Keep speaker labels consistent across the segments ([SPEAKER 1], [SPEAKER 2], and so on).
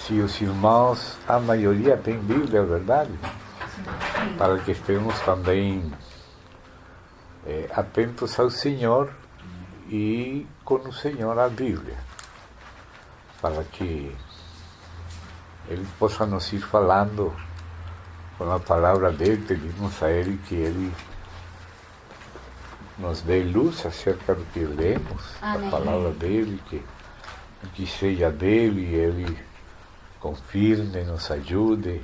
[SPEAKER 1] Se os irmãos, a maioria tem Bíblia, é verdade? Para que estejamos também atentos ao Senhor e com o Senhor a Bíblia, para que Ele possa nos ir falando com a palavra dele. Pedimos a Ele que Ele nos dê luz acerca do que lemos, a palavra dele, que seja dele, Ele confirme, nos ajude.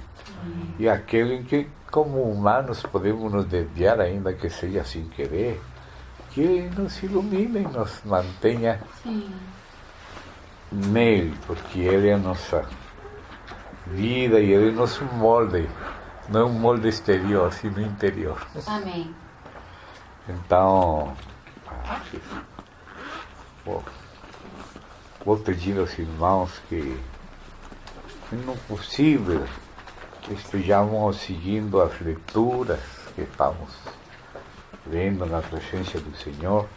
[SPEAKER 1] E aquele em que, como humanos, podemos nos desviar, ainda que seja sem querer, que Ele nos ilumine e nos mantenha nele, porque Ele é a nossa vida e Ele é nosso molde, não é um molde exterior, sino interior.
[SPEAKER 2] Amém.
[SPEAKER 1] Então, vou pedir aos irmãos que, no possível, estejamos seguindo as leituras que estamos lendo na presença do Senhor.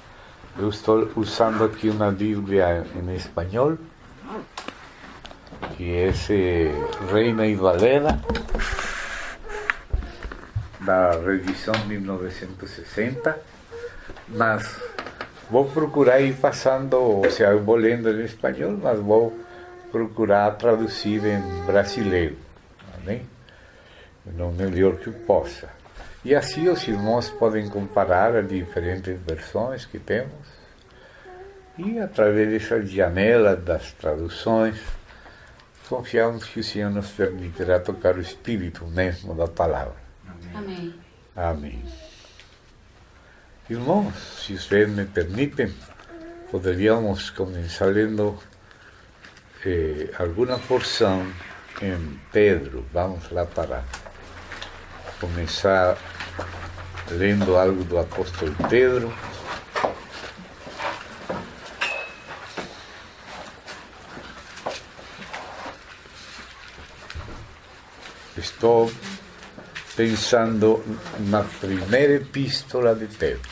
[SPEAKER 1] Eu estou usando aqui uma Bíblia em espanhol, que é Reina e Valera, da revisão 1960, mas vou procurar ir passando, ou seja, eu vou lendo em espanhol, mas vou procurar traduzir em brasileiro, amém? No melhor que eu possa. E assim os irmãos podem comparar as diferentes versões que temos, e através dessas janelas das traduções, confiamos que o Senhor nos permitirá tocar o espírito mesmo da palavra.
[SPEAKER 2] Amém.
[SPEAKER 1] Amém. Irmãos, se vocês me permitem, poderíamos começar lendo alguma porção em Pedro. Vamos lá para começar lendo algo do apóstolo Pedro. Estou pensando na primeira epístola de Pedro.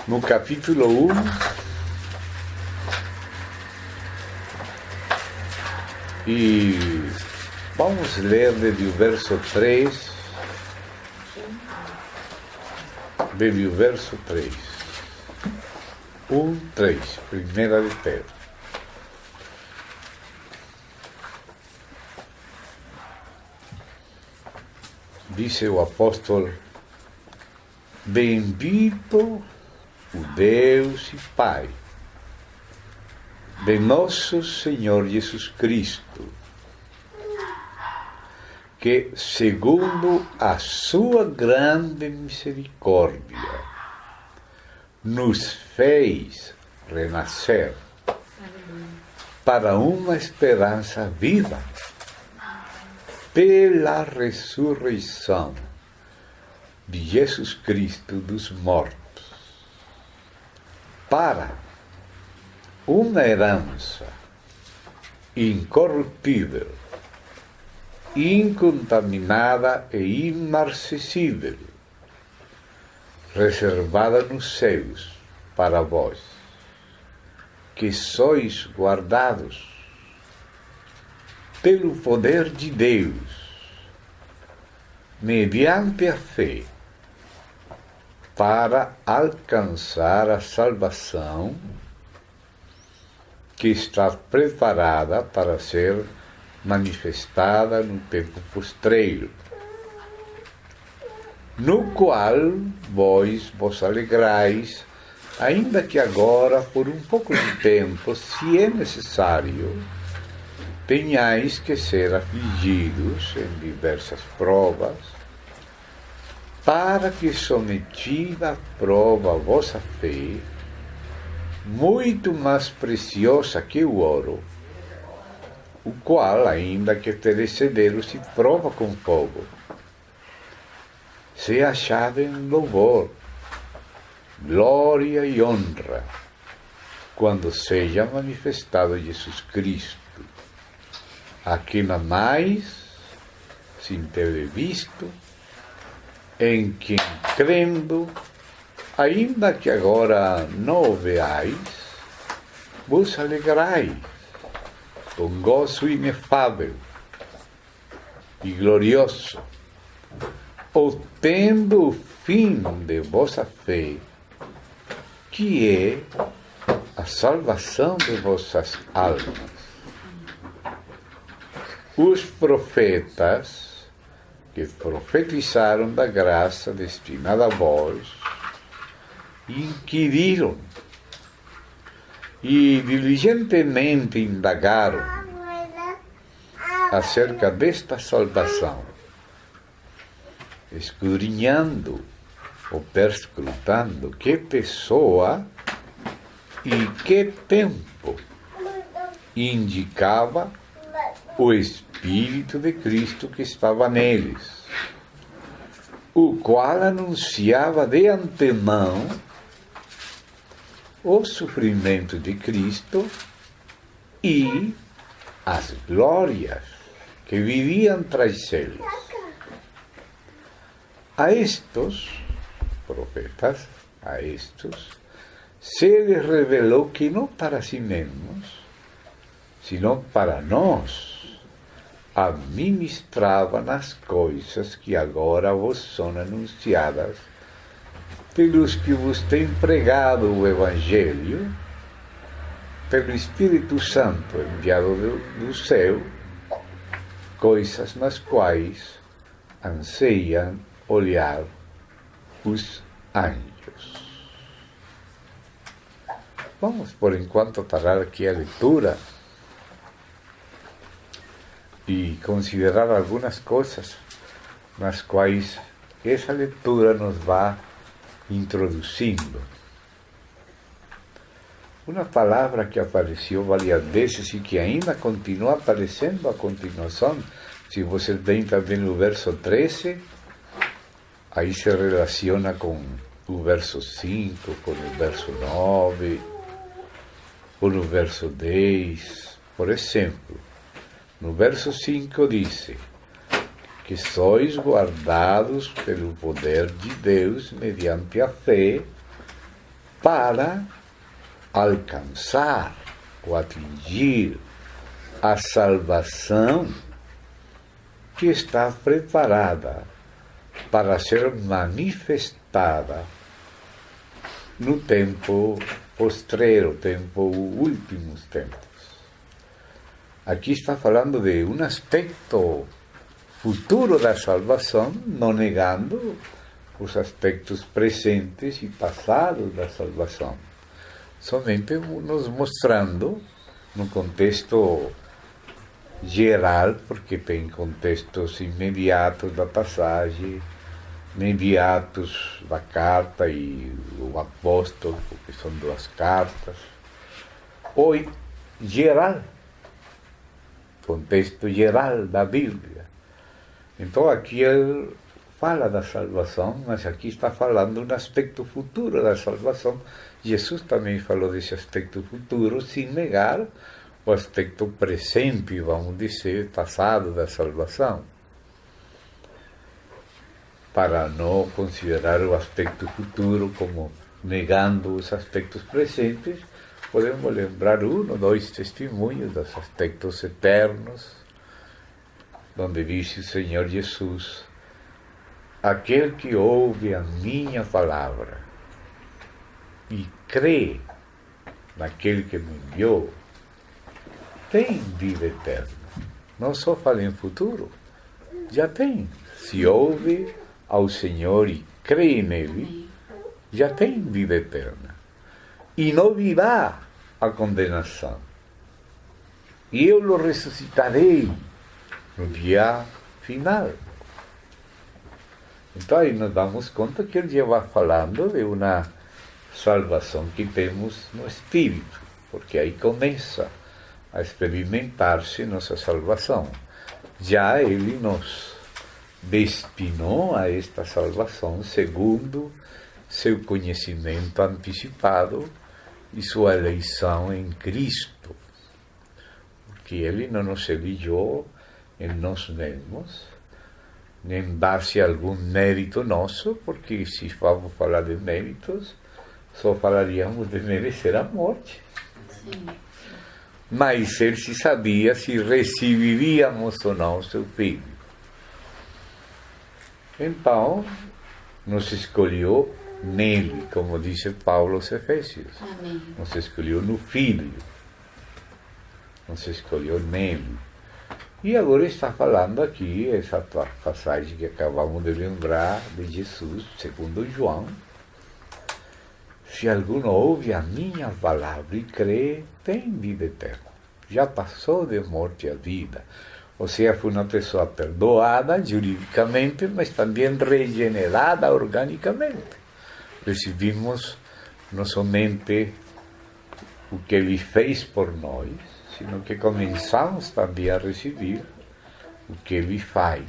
[SPEAKER 1] No capítulo 1, e vamos ler desde o verso 3, desde o verso 3. 1:3, primeira de Pedro. Diz o apóstolo: bendito o Deus e Pai de nosso Senhor Jesus Cristo, que, segundo a sua grande misericórdia, nos fez renascer para uma esperança viva pela ressurreição de Jesus Cristo dos mortos, para uma herança incorruptível, incontaminada e imarcessível, reservada nos céus para vós, que sois guardados pelo poder de Deus, mediante a fé, para alcançar a salvação que está preparada para ser manifestada no tempo postreiro, no qual vos alegrais, ainda que agora, por um pouco de tempo, se é necessário, tenhais que ser afligidos em diversas provas, para que, sometida à prova a vossa fé, muito mais preciosa que o ouro, o qual, ainda que perecedero, se prova com fogo, se achado em louvor, glória e honra, quando seja manifestado Jesus Cristo, a quem amais, sem ter visto, em quem crendo Ainda que agora não o veais, vos alegrai com gozo inefável e glorioso, obtendo o fim de vossa fé, que é a salvação de vossas almas. Os profetas que profetizaram da graça destinada a vós, inquiriram e diligentemente indagaram acerca desta salvação, escudrinhando ou perscrutando que pessoa e que tempo indicava o Espírito de Cristo que estava neles, o qual anunciava de antemão o sofrimento de Cristo e as glórias que viriam tras eles. A estes profetas, se les revelou que não para si mesmos, sino para nós, administravam as coisas que agora vos são anunciadas pelos que vos têm pregado o Evangelho, pelo Espírito Santo enviado do céu, coisas nas quais anseiam olhar os anjos. Vamos, por enquanto, parar aqui a leitura e considerar algumas coisas nas quais essa leitura nos vai introduzindo. Uma palavra que apareceu várias vezes e que ainda continua aparecendo a continuação, se você tem também o verso 13, aí se relaciona com o verso 5, com o verso 9, com o verso 10. Por exemplo, no verso 5 diz que sois guardados pelo poder de Deus mediante a fé para alcançar ou atingir a salvação que está preparada para ser manifestada no tempo postreiro, últimos tempos. Aqui está falando de um aspecto futuro da salvação, não negando os aspectos presentes e passados da salvação. Somente nos mostrando, no contexto geral, porque tem contextos imediatos da passagem, imediatos da carta e o apóstolo, porque são duas cartas, ou geral, contexto geral da Bíblia. Então aqui ele fala da salvação, mas aqui está falando um aspecto futuro da salvação. Jesus também falou desse aspecto futuro, sem negar o aspecto presente, vamos dizer, passado da salvação. Para não considerar o aspecto futuro como negando os aspectos presentes, podemos lembrar 1 ou 2 testemunhos dos aspectos eternos, onde disse o Senhor Jesus: aquele que ouve a minha palavra e crê naquele que me enviou, tem vida eterna. Não só fala em futuro, já tem. Se ouve ao Senhor e crê nele, já tem vida eterna. E não virá a condenação. E eu o ressuscitarei no dia final. Então aí nos damos conta que ele já vai falando de uma salvação que temos no Espírito, porque aí começa a experimentar-se nossa salvação. Já ele nos destinou a esta salvação segundo seu conhecimento antecipado e sua eleição em Cristo, porque ele não nos elegeu em nós mesmos, nem dar-se algum mérito nosso, porque se vamos falar de méritos, só falaríamos de merecer a morte.
[SPEAKER 2] Sim.
[SPEAKER 1] Mas ele se sabia se receberíamos ou não seu filho. Então, nos escolheu nele, como disse Paulo aos Efésios.
[SPEAKER 2] Amém.
[SPEAKER 1] Nos escolheu no Filho. Nos escolheu nele. E agora está falando aqui, essa passagem que acabamos de lembrar de Jesus, segundo João. Se algum ouve a minha palavra e crê, tem vida eterna. Já passou de morte à vida. Ou seja, foi uma pessoa perdoada juridicamente, mas também regenerada organicamente. Recebimos não somente o que ele fez por nós, sino que começamos também a receber o que ele faz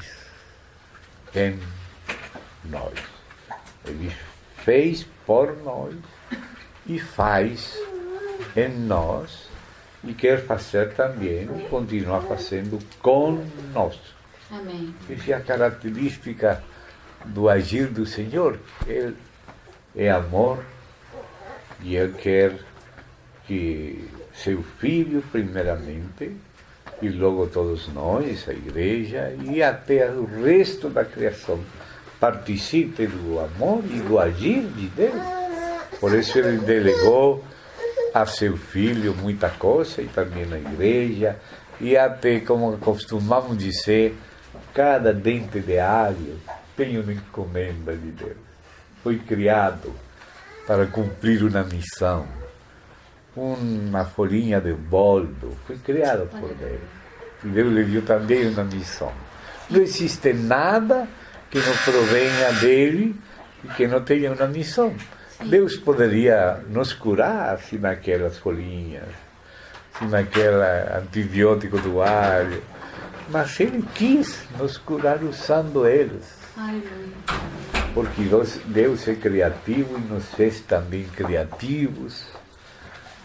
[SPEAKER 1] em nós. Ele fez por nós e faz em nós e quer fazer também, continuar fazendo conosco.
[SPEAKER 2] Amém.
[SPEAKER 1] Essa é a característica do agir do Senhor. Ele é amor e Ele quer que seu Filho, primeiramente, e logo todos nós, a Igreja, e até o resto da criação, participe do amor e do agir de Deus. Por isso ele delegou a seu Filho muita coisa, e também na Igreja, e até, como costumamos dizer, cada dente de alho tem uma encomenda de Deus. Foi criado para cumprir uma missão. Uma folhinha de boldo foi criada por Deus. E Deus lhe deu também uma missão. Não existe nada que não provenha dele e que não tenha uma missão. Deus poderia nos curar se naquelas folhinhas, se naquele antibiótico do alho, mas Ele quis nos curar usando eles. Porque Deus é criativo e nos fez também criativos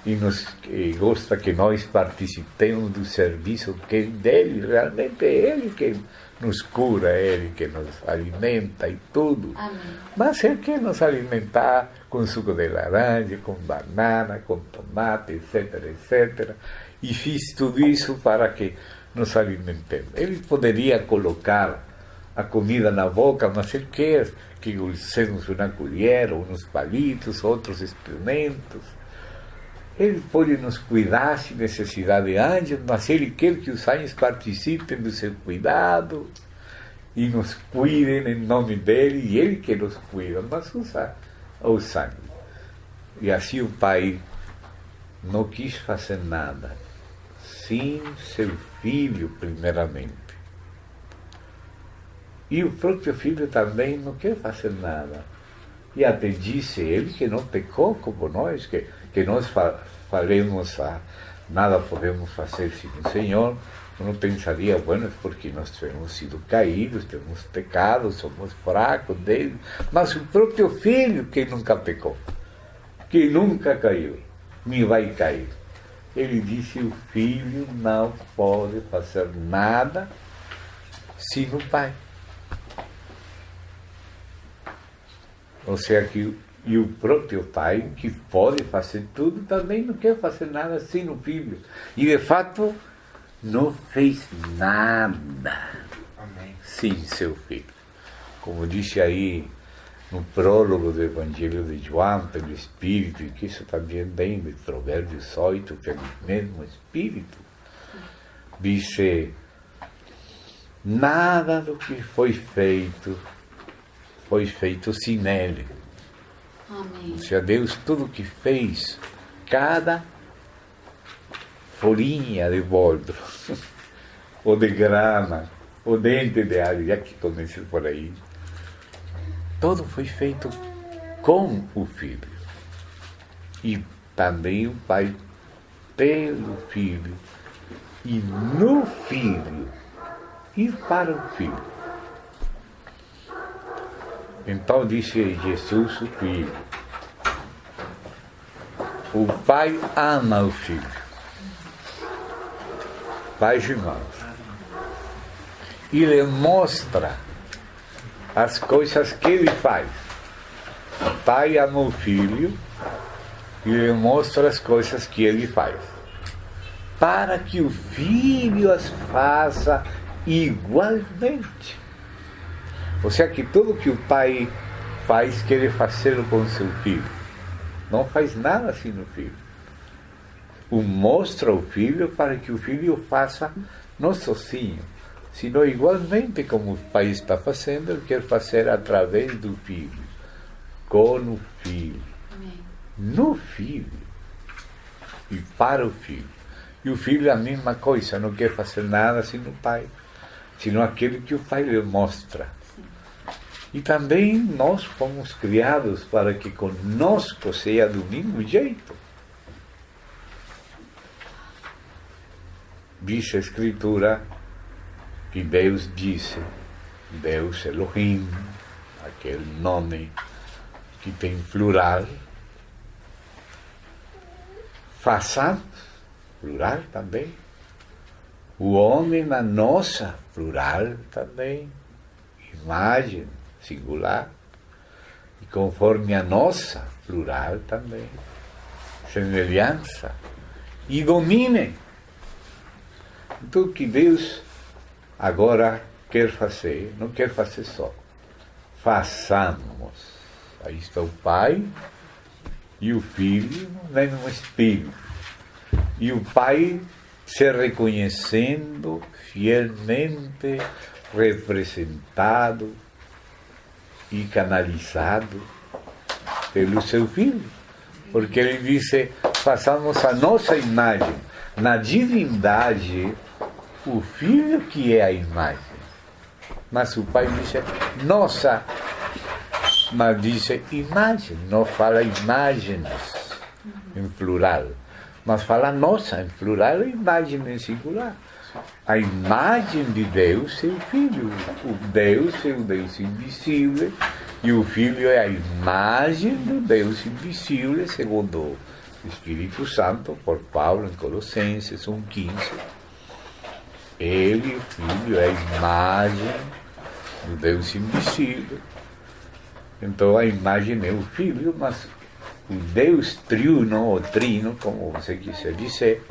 [SPEAKER 1] e gosta que nós participemos do serviço que é dele, realmente é Ele que nos cura, é Ele que nos alimenta e tudo.
[SPEAKER 2] Amém.
[SPEAKER 1] Mas Ele quer nos alimentar com suco de laranja, com banana, com tomate, etc, etc. E fiz tudo isso para que nos alimentemos. Ele poderia colocar a comida na boca, mas Ele quer que usemos uma colher, ou uns palitos, outros experimentos. Ele pode nos cuidar sem necessidade de anjos, mas Ele quer que os anjos participem do seu cuidado e nos cuidem em nome dEle, e Ele que nos cuida, mas usa os anjos. E assim o Pai não quis fazer nada sem seu Filho, primeiramente. E o próprio Filho também não quer fazer nada. E até disse Ele que não pecou como nós, que nós falemos nada podemos fazer sem o Senhor. Eu não pensaria, bueno, é porque nós temos sido caídos, temos pecado, somos fracos dele. Mas o próprio Filho que nunca pecou, que nunca caiu, nem vai cair. Ele disse, o Filho não pode fazer nada sem o Pai. Ou seja, que e o próprio Pai, que pode fazer tudo, também não quer fazer nada sem o Filho. E, de fato, não fez nada sem seu Filho. Como disse aí no prólogo do Evangelho de João, pelo Espírito, e que isso também vem de Provérbios 8, pelo mesmo Espírito, disse, nada do que foi feito sem Ele.
[SPEAKER 2] Amém.
[SPEAKER 1] Ou seja, Deus tudo que fez, cada folhinha de boldo, ou de grama, ou dente de alho, já que comecei por aí, tudo foi feito com o Filho. E também o Pai pelo Filho, e no Filho, e para o Filho. Então disse Jesus, o Filho. O Pai ama o Filho. Pais e irmãos. E lhe mostra as coisas que ele faz. O pai ama o filho e lhe mostra as coisas que ele faz, para que o filho as faça igualmente. Ou seja, que tudo que o pai faz, quer fazer com seu filho. Não faz nada assim no filho. O mostra ao filho para que o filho faça não sozinho, sino igualmente como o pai está fazendo, ele quer fazer através do filho, com o filho,
[SPEAKER 2] Amém.
[SPEAKER 1] no filho e para o filho. E o filho é a mesma coisa, não quer fazer nada sem o pai, sino aquilo que o pai lhe mostra. E também nós fomos criados para que conosco seja do mesmo jeito. Diz a Escritura que Deus disse, Deus Elohim, aquele nome que tem plural, façamos, plural também, o homem na nossa, plural também, imagem, singular, e conforme a nossa, plural também, semelhança, e domine. Então o que Deus agora quer fazer, não quer fazer só, façamos. Aí está o Pai e o Filho no mesmo Espírito. E o Pai se reconhecendo fielmente representado e canalizado pelo seu Filho. Porque ele disse, façamos a nossa imagem. Na divindade, o Filho que é a imagem. Mas o Pai disse, nossa, mas disse imagem, não fala imagens em plural, mas fala nossa em plural e imagem em singular. A imagem de Deus é o Filho. O Deus é o Deus invisível e o Filho é a imagem do Deus invisível, segundo o Espírito Santo, por Paulo em Colossenses 1,15. Ele, o Filho, é a imagem do Deus invisível. Então a imagem é o Filho, mas o Deus triuno, ou trino, como você quiser dizer,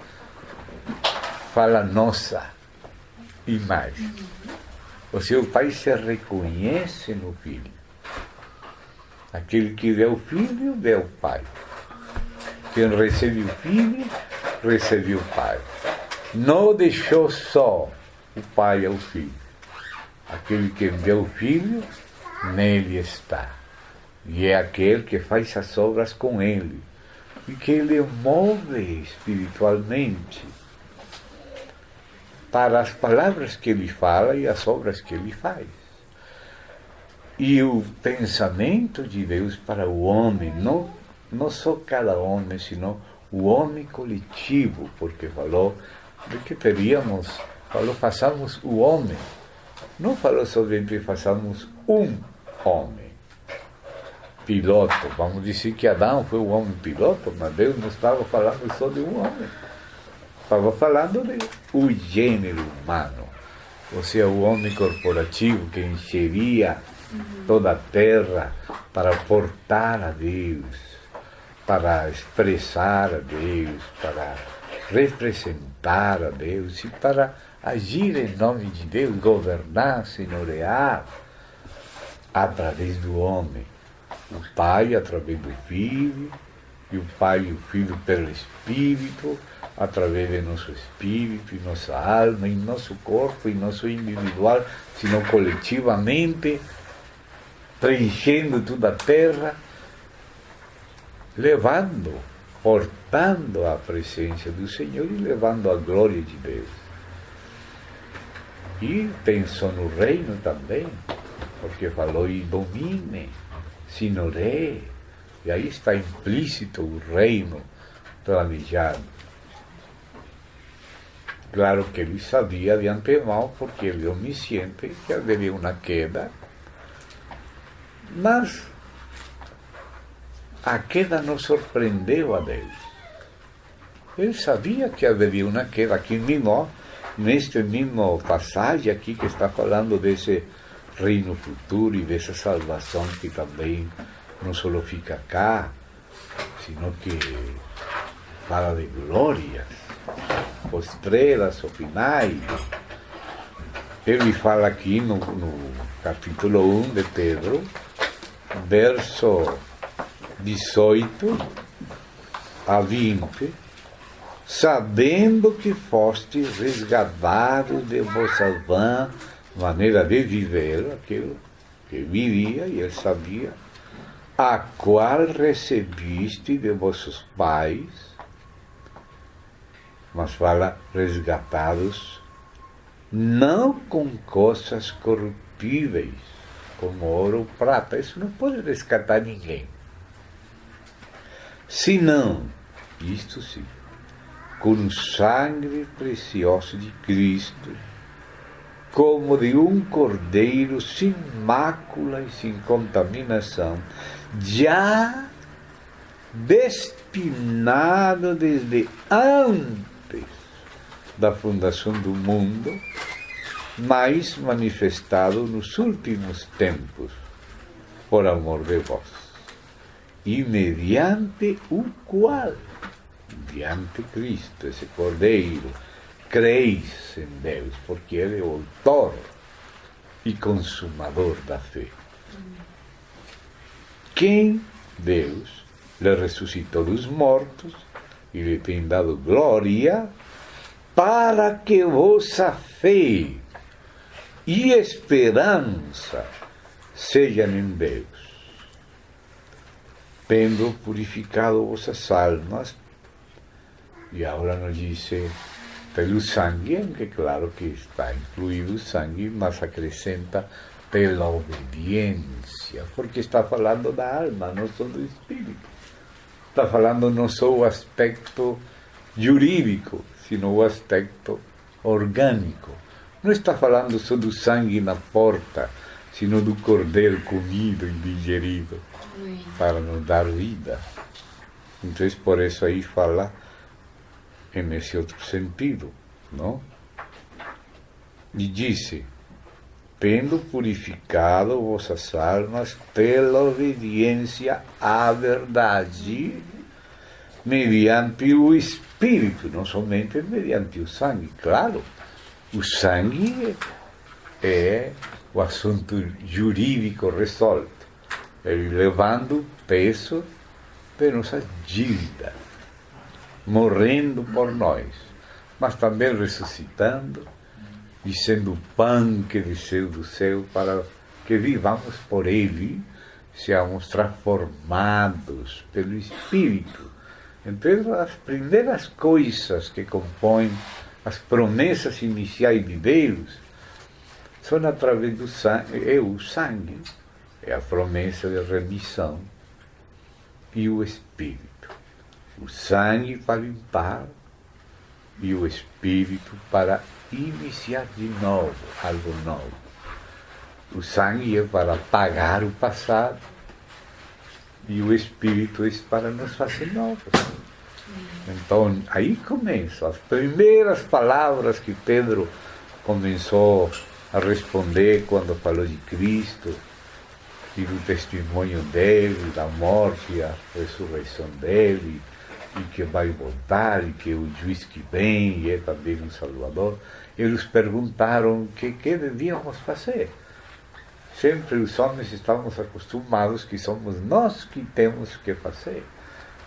[SPEAKER 1] fala nossa imagem. O seu Pai se reconhece no Filho. Aquele que vê o Filho, vê o Pai. Quem recebe o Filho, recebe o Pai. Não deixou só o Pai ao Filho. Aquele que vê o Filho, nele está. E é aquele que faz as obras com ele. E que ele move espiritualmente para as palavras que ele fala e as obras que ele faz. E o pensamento de Deus para o homem, não só cada homem, sino o homem coletivo, porque falou de que teríamos, falou, façamos o homem. Não falou somente façamos um homem piloto. Vamos dizer que Adão foi um homem piloto, mas Deus não estava falando só de um homem. Estava falando do gênero humano, ou seja, o homem corporativo que encheria toda a terra para portar a Deus, para expressar a Deus, para representar a Deus e para agir em nome de Deus, governar, senhorear através do homem. O Pai através do Filho, e o Pai e o Filho pelo Espírito, através de nosso espírito, e nossa alma, e nosso corpo, e nosso individual, sino coletivamente, preenchendo toda a terra, levando, portando a presença do Senhor e levando a glória de Deus. E pensou no reino também, porque falou e domine, senhoreie, e aí está implícito o reino planejado. Claro que ele sabia de antemão, porque ele é onisciente, que haveria uma queda, mas a queda não surpreendeu a Deus. Ele sabia que haveria uma queda aqui mesmo, neste mesmo passagem aqui que está falando desse reino futuro e dessa salvação que também não só fica cá, sino que fala de glórias postreras ou finais. Ele fala aqui no capítulo 1 de Pedro, verso 18 a 20, sabendo que foste resgatados de vossa vã maneira de viver, aquilo que vivia e ele sabia, a qual recebiste de vossos pais, mas fala resgatados, não com coisas corruptíveis, como ouro ou prata. Isso não pode resgatar ninguém. Senão, isto sim, com o sangue precioso de Cristo, como de um cordeiro sem mácula e sem contaminação, já destinado desde antes da fundação do mundo, mas manifestado nos últimos tempos, por amor de vós, e mediante o qual, mediante Cristo, esse cordeiro, creis em Deus, porque Ele é o autor e consumador da fé. Quem, Deus, lhe ressuscitou dos mortos e lhe tem dado glória, para que vossa fé e esperança sejam em Deus, tendo purificado vossas almas, e agora nos diz pelo sangue, que claro que está incluído o sangue, mas acrescenta pela obediência, porque está falando da alma, não só do espírito. Está falando não só o aspecto jurídico, sino o aspecto orgânico. Não está falando só do sangue na porta, sino do cordeiro comido e digerido para nos dar vida. Então, por isso aí fala nesse outro sentido, não? E disse, tendo purificado vossas almas pela obediência à verdade, mediante o Espírito, não somente mediante o sangue, claro. O sangue é o assunto jurídico resolto, ele levando o peso de nossas dívidas, morrendo por nós, mas também ressuscitando e sendo o pão que desceu do céu para que vivamos por Ele, seamos transformados pelo Espírito. Então, as primeiras coisas que compõem as promessas iniciais de Deus são através do sangue, é o sangue, é a promessa de remissão e o Espírito. O sangue para limpar e o Espírito para iniciar de novo, algo novo. O sangue é para apagar o passado e o Espírito é para nos fazer novos. Então, aí começam as primeiras palavras que Pedro começou a responder quando falou de Cristo e do testemunho dele, da morte e a ressurreição dele, e que vai voltar, e que é o juiz que vem, e é também um Salvador. Eles perguntaram o que devíamos fazer. Sempre os homens estamos acostumados que somos nós que temos que fazer.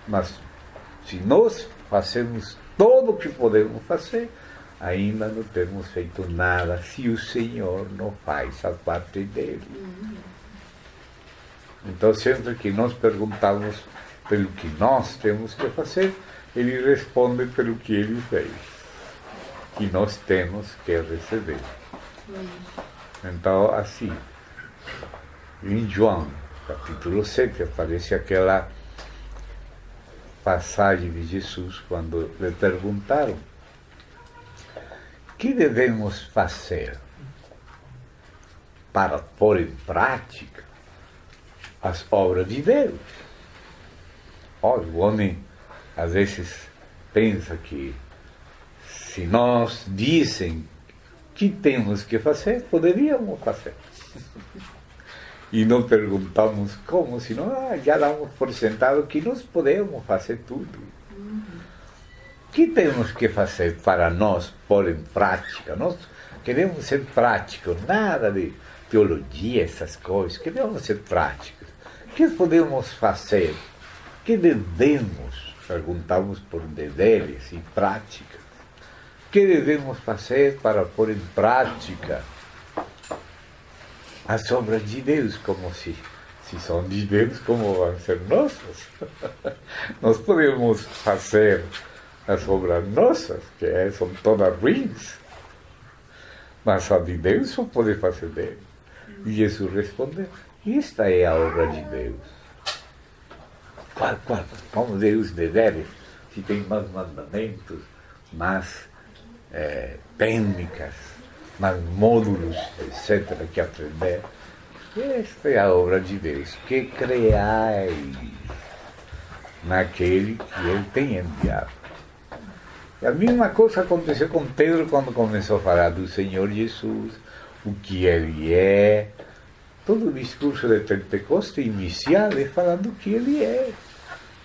[SPEAKER 1] Mas se nós fazemos tudo o que podemos fazer, ainda não temos feito nada se o Senhor não faz a parte dele. Então, sempre que nós perguntamos pelo que nós temos que fazer, ele responde pelo que ele fez, que nós temos que receber. Então, assim, em João, capítulo 7, aparece aquela passagem de Jesus, quando lhe perguntaram: o que devemos fazer para pôr em prática as obras de Deus? Olha, o homem às vezes pensa que se nós dizem que temos que fazer, poderíamos fazer. E não perguntamos como, senão já damos por sentado que nós podemos fazer tudo. O que temos que fazer para nós pôr em prática? Nós queremos ser práticos, nada de teologia, essas coisas, queremos ser práticos. O que podemos fazer? O que devemos? Perguntamos por deveres e práticas. O que devemos fazer para pôr em prática as obras de Deus, como se são de Deus, como vão ser nossas? Nós podemos fazer as obras nossas, que são todas ruins, mas a de Deus só pode fazer dele. E Jesus respondeu: esta é a obra de Deus. Qual? Vamos ver os deveres, se tem mais mandamentos, mais técnicas, mais módulos, etc., que aprender. Esta é a obra de Deus, que creais naquele que Ele tem enviado. E a mesma coisa aconteceu com Pedro quando começou a falar do Senhor Jesus, o que Ele é. Todo o discurso de Pentecostes inicial é falando o que Ele é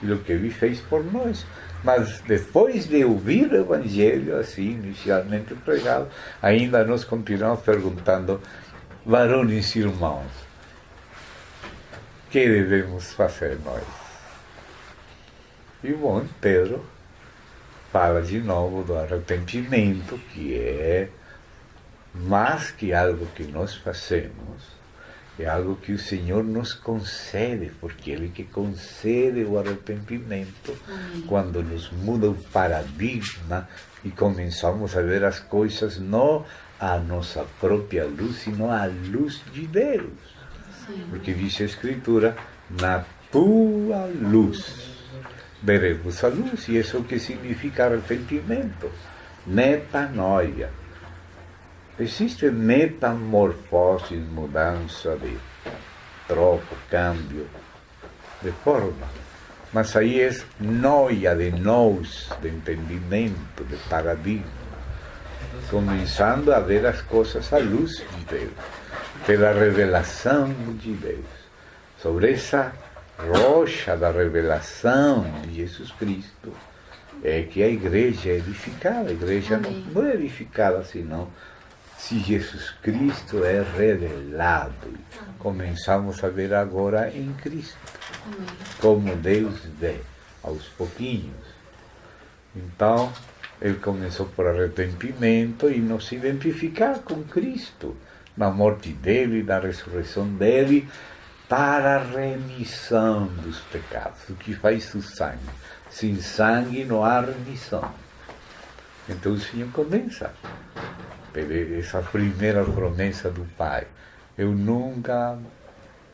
[SPEAKER 1] e o que Ele fez por nós. Mas depois de ouvir o Evangelho, assim, inicialmente pregado, ainda nós continuamos perguntando: varões e irmãos, o que devemos fazer nós? E bom, Pedro fala de novo do arrependimento, que é mais que algo que nós fazemos, é algo que o Senhor nos concede, porque Ele que concede o arrependimento. Quando nos muda o paradigma e começamos a ver as coisas não à nossa própria luz, sino à luz de Deus. Sim. Porque diz a Escritura: na tua luz veremos a luz, e isso é o que significa arrependimento, metanoia. Existe metamorfose, mudança de troco, câmbio de forma. Mas aí é noia de nós, de entendimento, de paradigma. Começando a ver as coisas à luz de Deus, pela revelação de Deus. Sobre essa rocha da revelação de Jesus Cristo é que a igreja é edificada. A igreja não é edificada senão se Jesus Cristo é revelado. Começamos a ver agora em Cristo, como Deus vê, aos pouquinhos. Então, Ele começou por arrependimento e nos identificar com Cristo, na morte dEle, na ressurreição dEle, para a remissão dos pecados. O que faz o sangue? Sem sangue não há remissão. Então o Senhor começa essa primeira promessa do Pai: eu nunca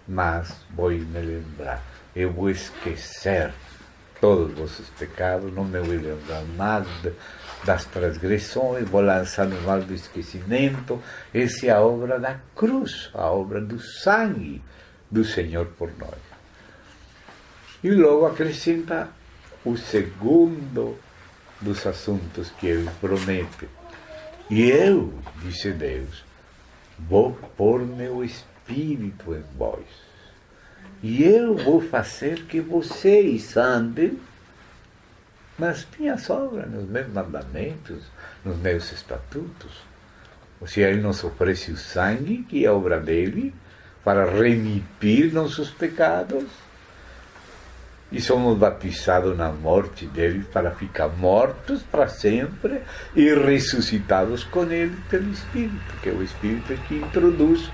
[SPEAKER 1] mais vou me lembrar, eu vou esquecer todos os vossos pecados, não me vou lembrar mais das transgressões, vou lançar no mar do esquecimento. Essa é a obra da cruz, a obra do sangue do Senhor por nós. E logo acrescenta o segundo dos assuntos que Ele promete: e eu, disse Deus, vou pôr meu Espírito em vós, e eu vou fazer que vocês andem nas minhas obras, nos meus mandamentos, nos meus estatutos. Ou seja, Ele nos oferece o sangue, que é a obra dEle, para remir nossos pecados, e somos batizados na morte dEle para ficar mortos para sempre e ressuscitados com Ele pelo Espírito, que é o Espírito que introduz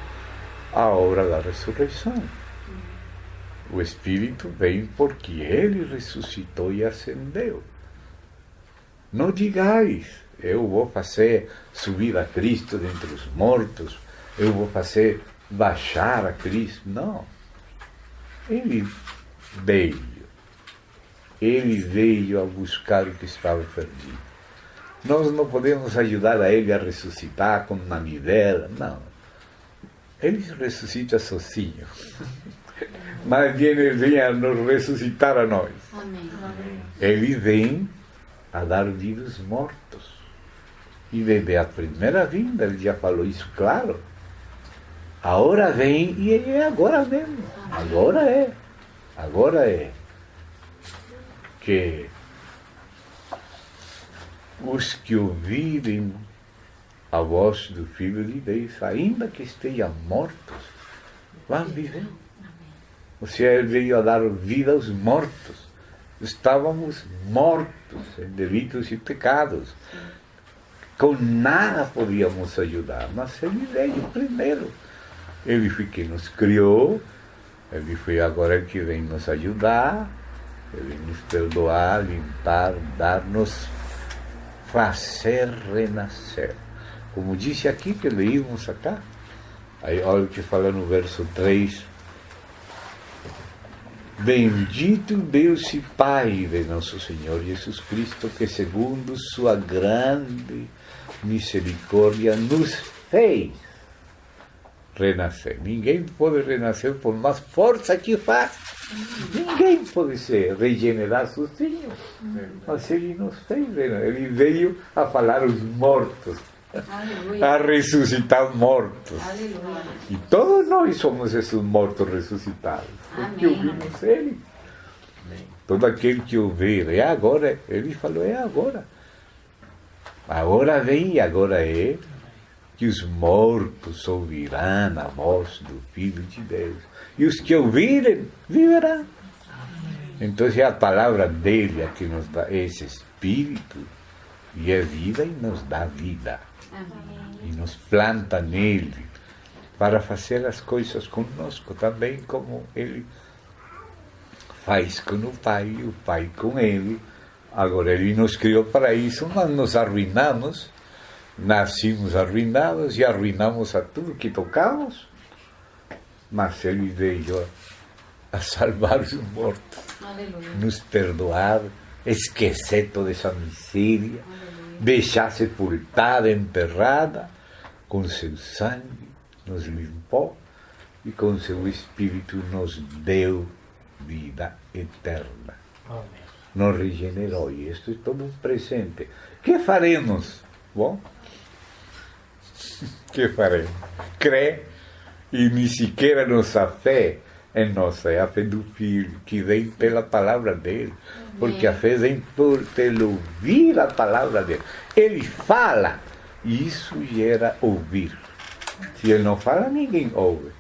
[SPEAKER 1] a obra da ressurreição. O Espírito vem porque Ele ressuscitou e ascendeu. Não digais: eu vou fazer subir a Cristo dentre os mortos, eu vou fazer baixar a Cristo. Não. Ele veio a buscar o que estava perdido. Nós não podemos ajudar a Ele a ressuscitar com manivela, não. Ele ressuscita sozinho. Mas Ele vem a nos ressuscitar a nós.
[SPEAKER 2] Amém.
[SPEAKER 1] Ele vem a dar vida aos mortos. E desde a primeira vinda, Ele já falou isso claro. Agora vem e é agora mesmo. Agora é. Que os que ouvirem a voz do Filho de Deus, ainda que estejam mortos, vão viver. Ou seja, ele veio a dar vida aos mortos. Estávamos mortos em delitos e pecados. Com nada podíamos ajudar, mas ele veio primeiro. Ele foi quem nos criou, ele foi agora que vem nos ajudar, ele nos perdoar, limpar, dar-nos, fazer renascer. Como disse aqui, que leímos acá, aí olha o que fala no verso 3. Bendito Deus e Pai de nosso Senhor Jesus Cristo, que segundo sua grande misericórdia nos fez renascer. Ninguém pode renascer por mais força que faz. Ninguém pode se regenerar sozinho. Mas ele nos fez renascer. Ele veio a falar aos mortos. Aleluia. A ressuscitar mortos. Aleluia. E todos nós somos esses mortos ressuscitados. Porque ouvimos ele. Amém. Todo aquele que ouvir, é agora. Ele falou, é agora. Agora vem e agora é que os mortos ouvirão a voz do Filho de Deus. E os que ouvirem, viverão. Então é a palavra dele a que nos dá esse Espírito, e é vida e nos dá vida. Amém. E nos planta nele para fazer as coisas conosco também, como ele faz com o Pai e o Pai com ele. Agora ele nos criou para isso, mas nos arruinamos, nascimos arruinados e arruinamos a tudo que tocamos, mas ele veio a salvar os mortos. Aleluia. Nos perdoar, esquecer toda essa miséria, deixar sepultada, enterrada, com seu sangue nos limpou e com seu Espírito nos deu vida eterna. Amém. Nos regenerou, e isto é todo um presente. Que faremos? Bom, que faremos? Crer, e nem sequer nossa fé em nossa, é a fé do Filho, que vem pela palavra dele. Porque a fé vem pelo ouvir a palavra dele. Ele fala, e isso gera ouvir. Se ele não fala, ninguém ouve.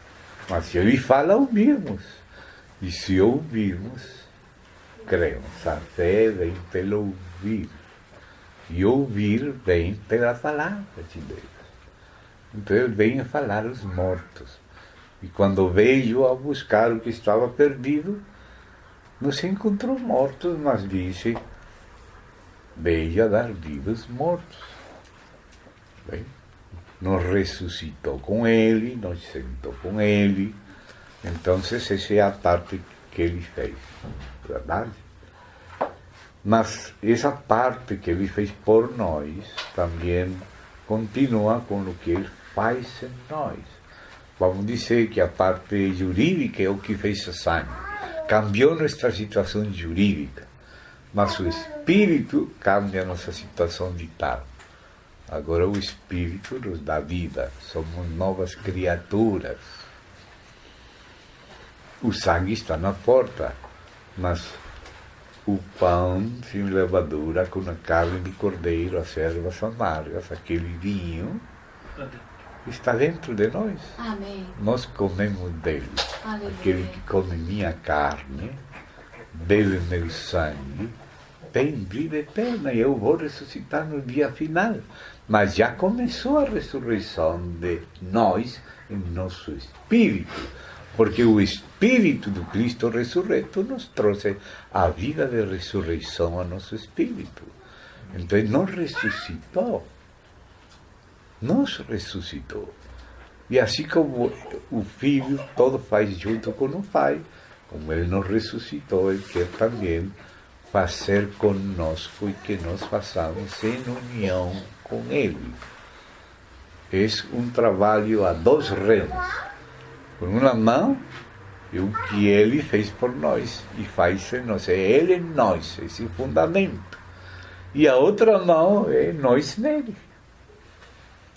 [SPEAKER 1] Mas se ele fala, ouvimos. E se ouvirmos, cremos. A fé vem pelo ouvir. E ouvir vem pela palavra de Deus. Então ele vem a falar aos mortos. E quando veio a buscar o que estava perdido, não se encontrou mortos, mas disse, veio a dar vida aos mortos. Bem, nos ressuscitou com ele, nos sentou com ele. Então essa é a parte que ele fez, verdade? Mas essa parte que ele fez por nós também continua com o que ele faz em nós. Vamos dizer que a parte jurídica é o que fez a sangue. Cambiou nossa situação jurídica, mas o Espírito cambia a nossa situação vital. Agora o Espírito nos dá vida, somos novas criaturas. O sangue está na porta, mas o pão sem levadura, com a carne de cordeiro, as ervas amargas, aquele vinho, está dentro de nós. Amém. Nós comemos dele. Aleluia. Aquele que come minha carne, bebe meu sangue, tem vida eterna, e eu vou ressuscitar no dia final. Mas já começou a ressurreição de nós em nosso espírito, porque o Espírito do Cristo ressurreto nos trouxe a vida de ressurreição a nosso espírito. Então ele nos ressuscitou. Nos ressuscitou. E assim como o Filho todo faz junto com o Pai, como ele nos ressuscitou, ele quer também fazer conosco e que nós façamos em união com ele. É um trabalho a dois remos. Com uma mão, é o que ele fez por nós e faz em nós. É ele em nós, esse fundamento. E a outra mão é nós nele.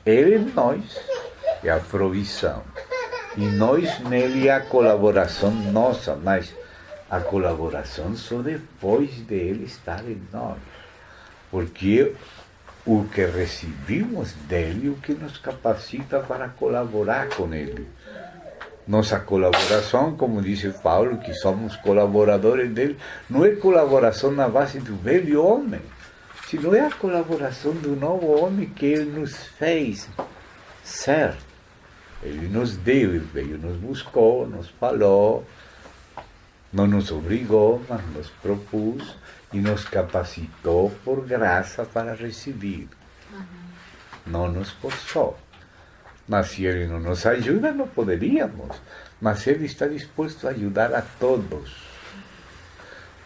[SPEAKER 1] Ele em nós é a provisão. E nós nele a colaboração nossa, mas a colaboração só depois de ele estar em nós. Porque o que recebemos dele, o que nos capacita para colaborar com ele. Nossa colaboração, como disse Paulo, que somos colaboradores dele, não é colaboração na base do velho homem, sino é a colaboração do novo homem que ele nos fez ser. Ele nos deu, ele veio, nos buscou, nos falou, não nos obrigou, mas nos propôs e nos capacitou por graça para receber. Não nos forçou. Mas se ele não nos ajuda, não poderíamos. Mas ele está disposto a ajudar a todos.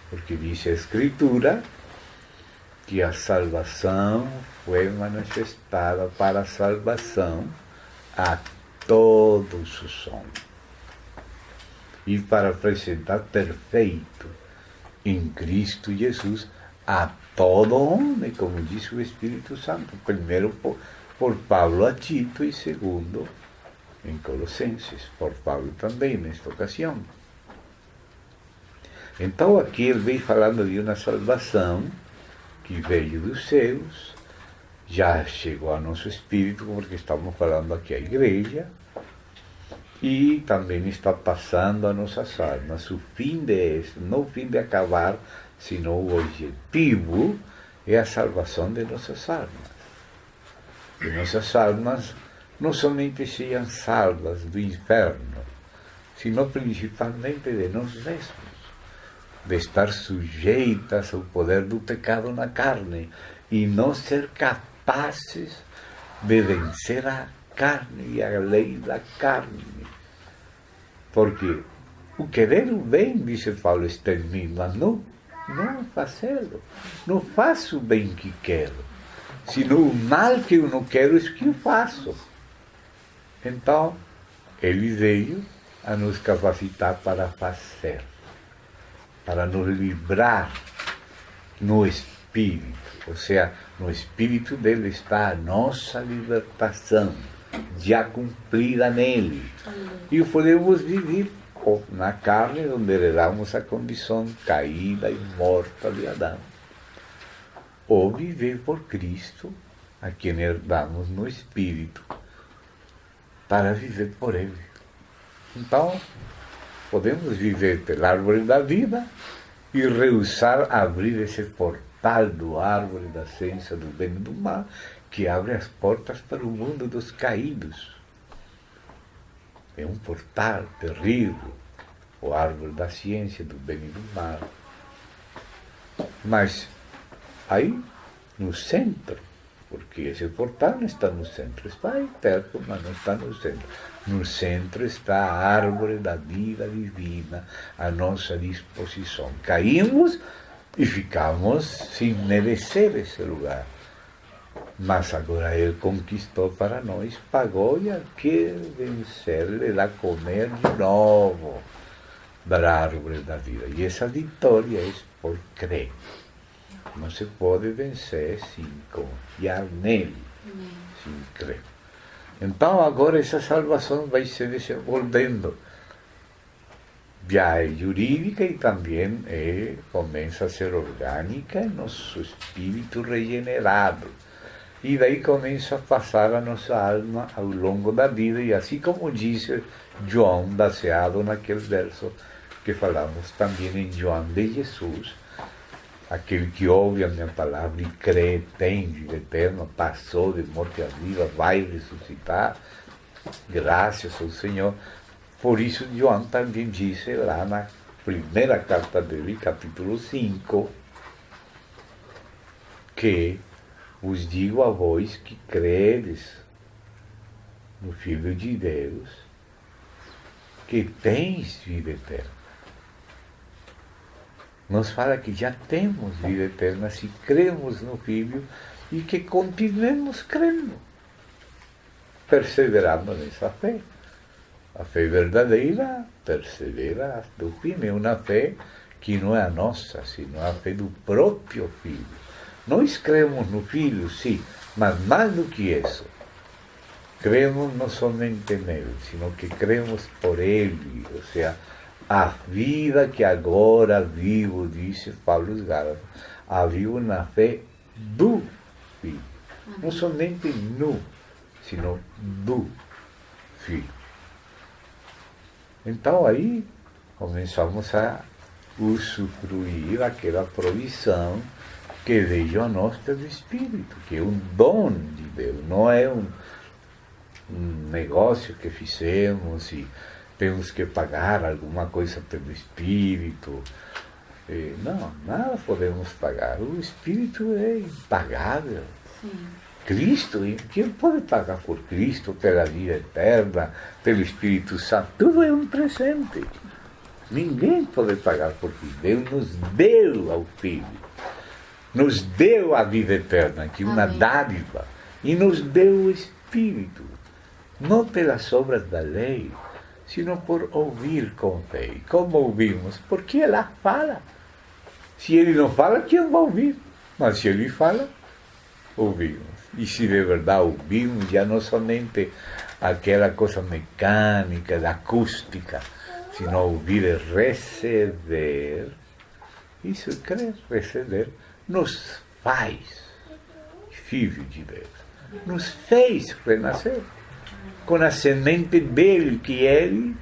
[SPEAKER 1] Porque diz a Escritura que a salvação foi manifestada para a salvação a todos os homens. E para apresentar perfeito em Cristo Jesus a todo homem, como diz o Espírito Santo. Primeiro por Paulo a Tito e segundo em Colossenses, por Paulo também nesta ocasião. Então aqui ele vem falando de uma salvação que veio dos céus, já chegou a nosso espírito, porque estamos falando aqui a igreja, e também está passando a nossas almas. O fim não o fim de acabar, sino o objetivo é a salvação de nossas almas. Que nossas almas não somente sejam salvas do inferno, sino principalmente de nós mesmos, de estar sujeitas ao poder do pecado na carne e não ser capazes de vencer a carne e a lei da carne. Porque o querer o bem, diz Paulo, está em mim, mas não fazê-lo. Não faço o bem que quero, sino o mal que eu não quero é que eu faço. Então, ele veio a nos capacitar para fazer, para nos livrar no Espírito. Ou seja, no Espírito dele está a nossa libertação, já cumprida nele. E podemos viver na carne, onde heredamos a condição caída e morta de Adão. Ou viver por Cristo, a quem herdamos no Espírito, para viver por Ele. Então, podemos viver pela árvore da vida e rehusar abrir esse portal do árvore da ciência do bem e do mal, que abre as portas para o mundo dos caídos. É um portal terrível, o árvore da ciência do bem e do mal. Mas aí, no centro, porque esse portal não está no centro, está aí perto, mas não está no centro. No centro está a árvore da vida divina à nossa disposição. Caímos e ficamos sem merecer esse lugar. Mas agora ele conquistou para nós, pagou e a que vencer, lhe dá comer de novo da árvore da vida. E essa vitória é por crer. Não se pode vencer sem confiar nele, sem crer. Então agora essa salvação vai se desenvolvendo. Já é jurídica e também começa a ser orgânica em nosso espírito regenerado. E daí começa a passar a nossa alma ao longo da vida, e assim como disse João, baseado naquele verso que falamos também em João de Jesus, aquele que ouve a minha palavra e crê, tem vida eterna, passou de morte à vida, vai ressuscitar, graças ao Senhor. Por isso João também disse lá na primeira carta dele, capítulo 5, que vos digo a vós que credes no Filho de Deus, que tens vida eterna. Nos fala que já temos vida eterna se cremos no Filho e que continuemos crendo, perseverando nessa fé. A fé verdadeira persevera até o fim. É uma fé que não é a nossa, sino a fé do próprio Filho. Nós cremos no Filho, sim, mas mais do que isso, cremos não somente nele, sino que cremos por ele, ou seja, a vida que agora vivo, disse Paulo os Gálatas, a vivo na fé do Filho. Não somente no, sino do Filho. Então aí começamos a usufruir aquela provisão que veio a nós pelo Espírito, que é um dom de Deus, não é um negócio que fizemos e temos que pagar alguma coisa pelo Espírito. Não, nada podemos pagar. O Espírito é impagável.
[SPEAKER 2] Sim.
[SPEAKER 1] Cristo, quem pode pagar por Cristo, pela vida eterna, pelo Espírito Santo? Tudo é um presente. Ninguém pode pagar por Cristo. Deus nos deu ao Filho. Nos deu a vida eterna, que é uma dádiva. E nos deu o Espírito. Não pelas obras da lei, sino por ouvir com fé. E como ouvimos? Porque ela fala. Se ele não fala, quem vai ouvir? Mas se ele fala, ouvimos. E se de verdade ouvimos, já não somente aquela coisa mecânica, da acústica, sino ouvir e receber. Isso é crer, receber, nos faz filhos de Deus. Nos fez renascer com a semente dele que ele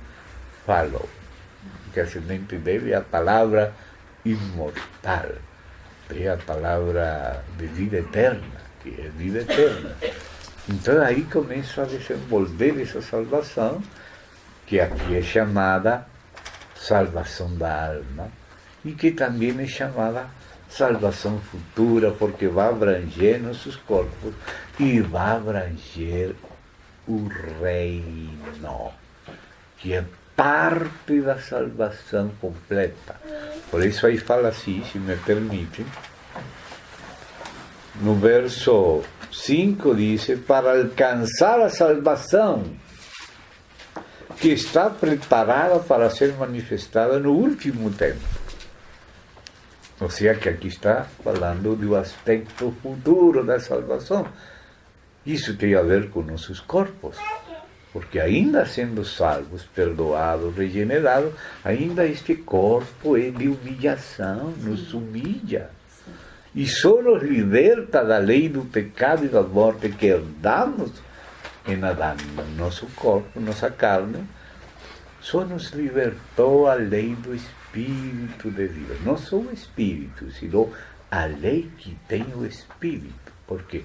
[SPEAKER 1] falou. Que a semente dele é a palavra imortal, é a palavra de vida eterna, que é vida eterna. Então aí começa a desenvolver essa salvação, que aqui é chamada salvação da alma, e que também é chamada salvação futura, porque vai abranger nossos corpos e vai abranger o reino, que é parte da salvação completa. Por isso aí fala assim, se me permite, no verso 5 diz, para alcançar a salvação que está preparada para ser manifestada no último tempo. Ou seja, que aqui está falando do aspecto futuro da salvação. Isso tem a ver com nossos corpos. Porque ainda sendo salvos, perdoados, regenerados, ainda este corpo é de humilhação, nos humilha. E só nos liberta da lei do pecado e da morte que herdamos em Adão. Nosso corpo, nossa carne, só nos libertou a lei do Espírito de Deus. Não só o Espírito, sino a lei que tem o Espírito. Porque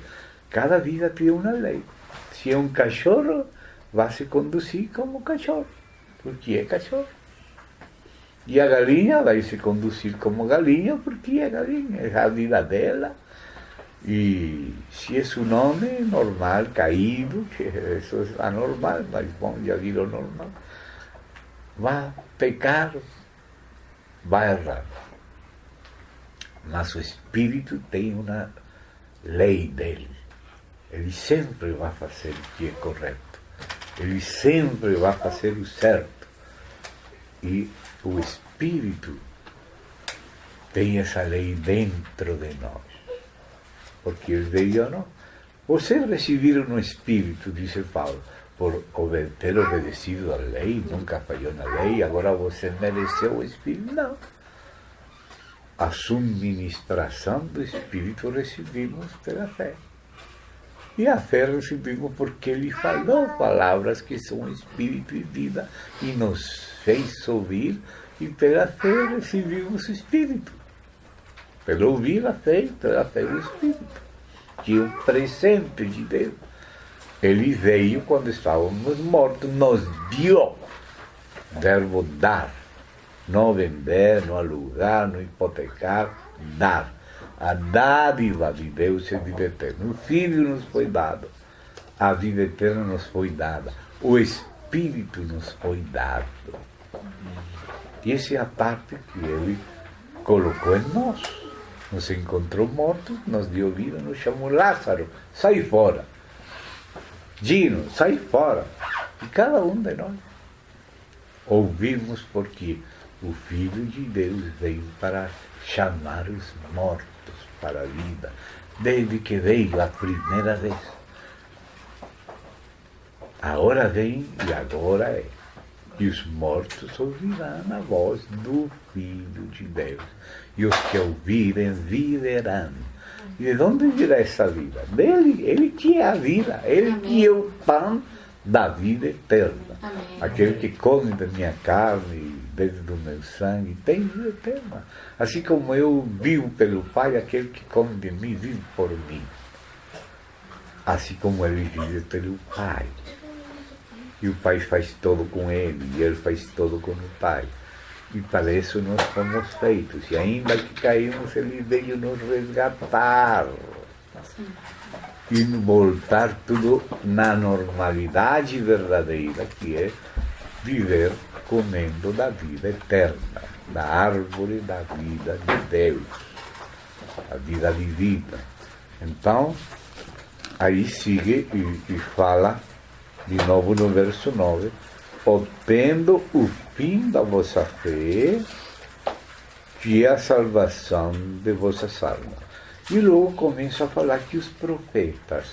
[SPEAKER 1] cada vida tem uma lei. Se é um cachorro, vai se conduzir como cachorro, porque é cachorro. E a galinha vai se conduzir como galinha, porque é galinha, é a vida dela. E se é um homem normal, caído, que isso é anormal, mas bom, já virou normal, vai pecar, vai errar. Mas o Espírito tem uma lei dele. Ele sempre vai fazer o que é correto. Ele sempre vai fazer o certo. E o Espírito tem essa lei dentro de nós. Porque ele veio a nós. Vocês receberam no Espírito, disse Paulo, por ter obedecido a lei, nunca falhou na lei, agora você mereceu o Espírito. Não. A subministração do Espírito recebimos pela fé. E a fé recebimos porque ele falou palavras que são espírito e vida e nos fez ouvir, e pela fé recebimos o Espírito. Pelo ouvir a fé e pela fé o Espírito, que é um presente de Deus. Ele veio quando estávamos mortos, nos deu, verbo dar, não vender, não alugar, não hipotecar, dar. A dádiva de Deus é vida eterna. O Filho nos foi dado. A vida eterna nos foi dada. O Espírito nos foi dado. E essa é a parte que Ele colocou em nós. Nos encontrou mortos, nos deu vida, nos chamou Lázaro, sai fora. Gino, sai fora. E cada um de nós ouvimos porque o Filho de Deus veio para chamar os mortos para a vida, desde que veio a primeira vez. A hora vem e agora é. E os mortos ouvirão a voz do Filho de Deus. E os que ouvirem viverão. E de onde virá essa vida? Dele. Ele que é a vida. Ele
[SPEAKER 2] Amém.
[SPEAKER 1] que é o pão da vida eterna.
[SPEAKER 2] Amém.
[SPEAKER 1] Aquele que come da minha carne e bebe do meu sangue tem vida eterna. Assim como eu vivo pelo Pai, aquele que come de mim vive por mim. Assim como ele vive pelo Pai. E o Pai faz todo com ele, e ele faz todo com o Pai. E para isso nós fomos feitos. E ainda que caímos, ele veio nos resgatar.
[SPEAKER 2] Sim.
[SPEAKER 1] E voltar tudo na normalidade verdadeira, que é viver comendo da vida eterna, da árvore da vida de Deus, a vida vivida. Então, aí sigue e fala, de novo no verso 9, obtendo o fim da vossa fé, que é a salvação de vossas almas. E logo começa a falar que os profetas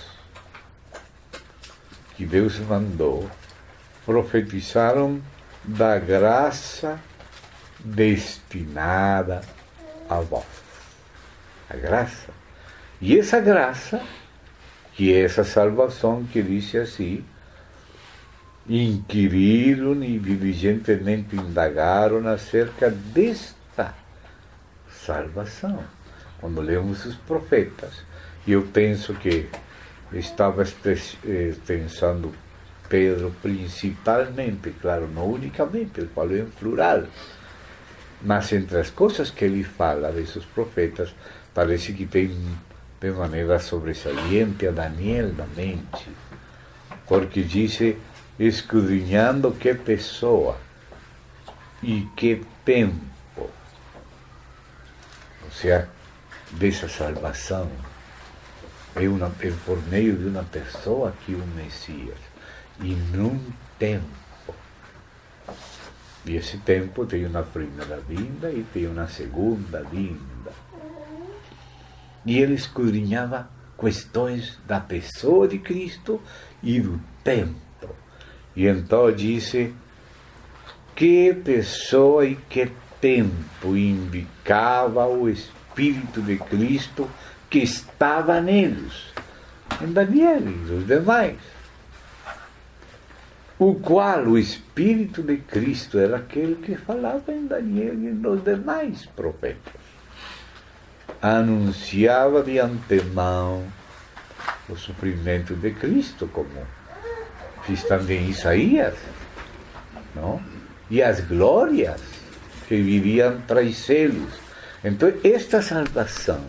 [SPEAKER 1] que Deus mandou profetizaram da graça destinada a vós. A graça. E essa graça, que é essa salvação que diz assim, inquiriram e diligentemente indagaram acerca desta salvação. Quando lemos os profetas, e eu penso que estava pensando Pedro principalmente, claro, não unicamente, ele falou em plural, mas entre as coisas que ele fala desses profetas, parece que tem de maneira sobresaliente a Daniel na mente, porque diz, escudriñando que pessoa e que tempo, ou seja, dessa salvação, é por meio de uma pessoa que o Messias, e num tempo. E esse tempo tem uma primeira vinda e tem uma segunda vinda. E ele escudrinhava questões da pessoa de Cristo e do tempo. E então disse que pessoa e que tempo indicava o Espírito de Cristo que estava neles, em Daniel e os demais. O qual o Espírito de Cristo era aquele que falava em Daniel e nos demais profetas. Anunciava de antemão o sofrimento de Cristo, como fiz também Isaías, não? E as glórias que viriam trazê-los. Então, esta salvação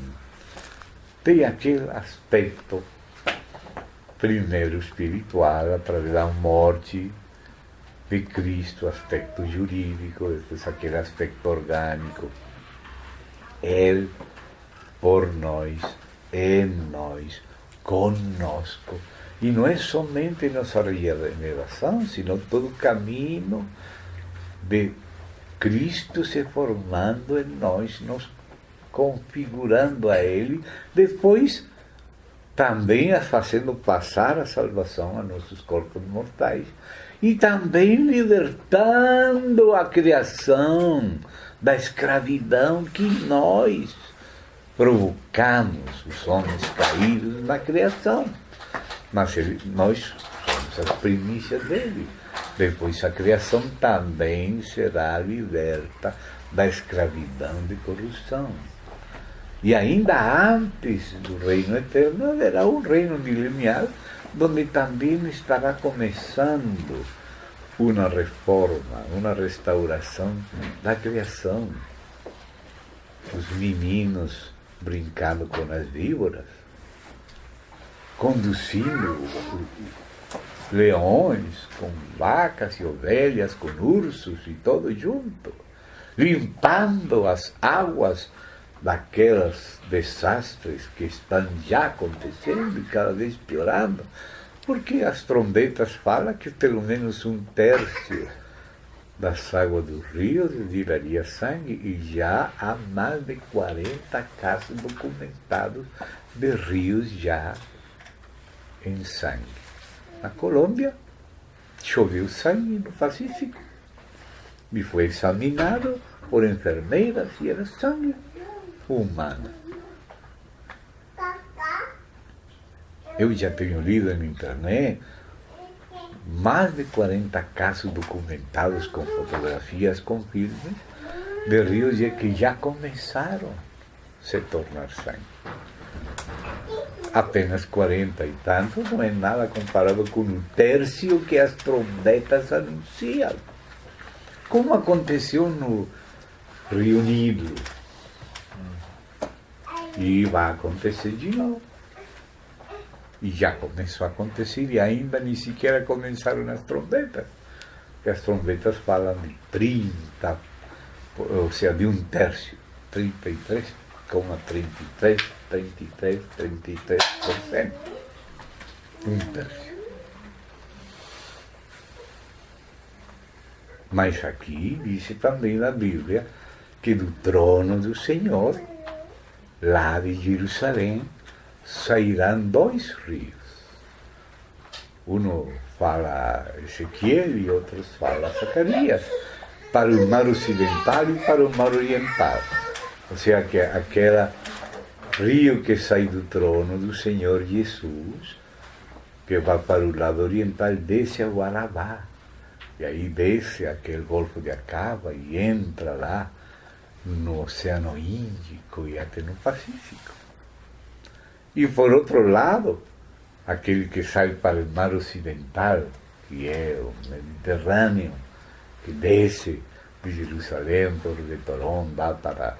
[SPEAKER 1] tem aquele aspecto, primeiro espiritual, através da morte de Cristo, aspecto jurídico, depois aquele aspecto orgânico. Ele, por nós, em nós, conosco. E não é somente nossa regeneração, sino todo o caminho de Cristo se formando em nós, nos configurando a Ele, depois também fazendo passar a salvação a nossos corpos mortais, e também libertando a criação da escravidão que nós provocamos, os homens caídos na criação. Mas nós somos as primícias dele. Depois a criação também será liberta da escravidão de corrupção. E ainda antes do reino eterno haverá um reino milenial, onde também estará começando uma reforma, uma restauração da criação. Os meninos brincando com as víboras, conduzindo leões com vacas e ovelhas, com ursos e todo junto, limpando as águas daqueles desastres que estão já acontecendo e cada vez piorando, porque as trombetas falam que pelo menos 1/3 das águas dos rios viraria sangue, e já há mais de 40 casos documentados de rios já em sangue. Na Colômbia, choveu sangue no Pacífico. E foi examinado por enfermeiras e era sangue humano. Eu já tenho lido na internet mais de 40 casos documentados com fotografias, com filmes, de rios que já começaram a se tornar sangue. Apenas 40 e tantos não é nada comparado com o terço que as trombetas anunciam. Como aconteceu no Rio Nilo. E vai acontecer de novo. E já começou a acontecer e ainda nem sequer começaram as trombetas. Porque as trombetas falam de 30, ou seja, de um terço, 33,33%. Um terço. Mas aqui diz também na Bíblia que do trono do Senhor, lá de Jerusalém, sairão 2 rios. Um fala Ezequiel e outros fala Zacarias, para o mar ocidental e para o mar oriental. Ou seja, que aquele rio que sai do trono do Senhor Jesus, que vai para o lado oriental, desce ao Arabá. E aí desce aquele Golfo de Acaba e entra lá no Oceano Índico e até no Pacífico. E por outro lado, aquele que sai para o mar ocidental, que é o Mediterrâneo, que desce de Jerusalém por Betorón, vai para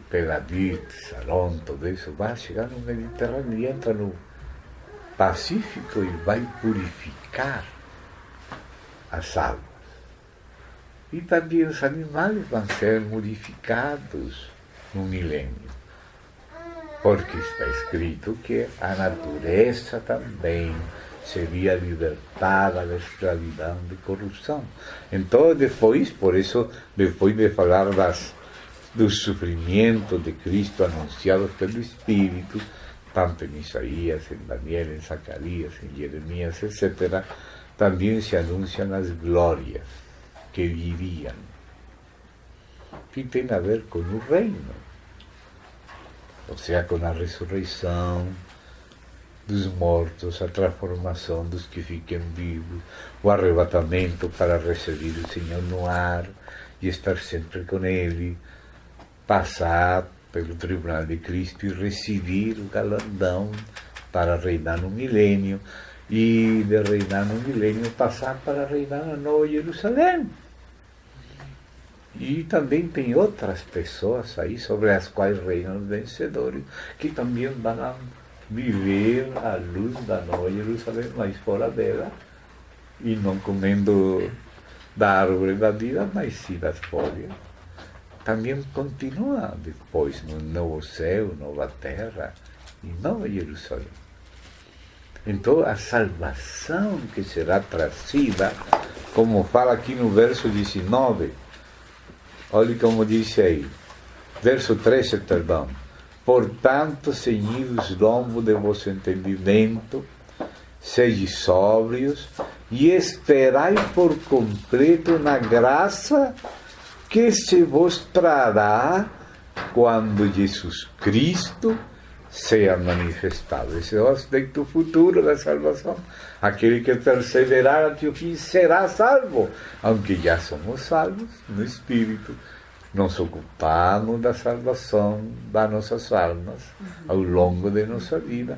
[SPEAKER 1] Tel Aviv, Salom, tudo isso, vai chegar no Mediterrâneo e entra no Pacífico e vai purificar as águas. E também os animais vão ser modificados no milênio. Porque está escrito que a natureza também seria libertada da escravidão de corrupção. Então, depois, por isso, depois de falar dos sofrimentos de Cristo anunciados pelo Espírito, tanto em Isaías, em Daniel, em Zacarias, em Jeremias, etc., também se anunciam as glórias que viriam, que tem a ver com o reino, ou seja, com a ressurreição dos mortos, a transformação dos que fiquem vivos, o arrebatamento para receber o Senhor no ar e estar sempre com Ele, passar pelo tribunal de Cristo e receber o galardão para reinar no milênio, e de reinar no milênio passar para reinar na Nova Jerusalém. E também tem outras pessoas aí sobre as quais reinam os vencedores, que também vão viver a luz da Nova Jerusalém, mas fora dela, e não comendo da árvore da vida, mas sim das folhas. Também continua depois no novo céu, nova terra e Nova Jerusalém. Então, a salvação que será trazida, como fala aqui no verso 19, olhe como diz aí, verso 13, perdão. Portanto, ceñid os lombos de vosso entendimento, sede sóbrios, e esperai por completo na graça que se vos trará quando Jesus Cristo seja manifestado. Esse é o aspecto futuro da salvação. Aquele que perseverar até o fim será salvo, aunque já somos salvos no Espírito. Nos ocupamos da salvação das nossas almas ao longo de nossa vida.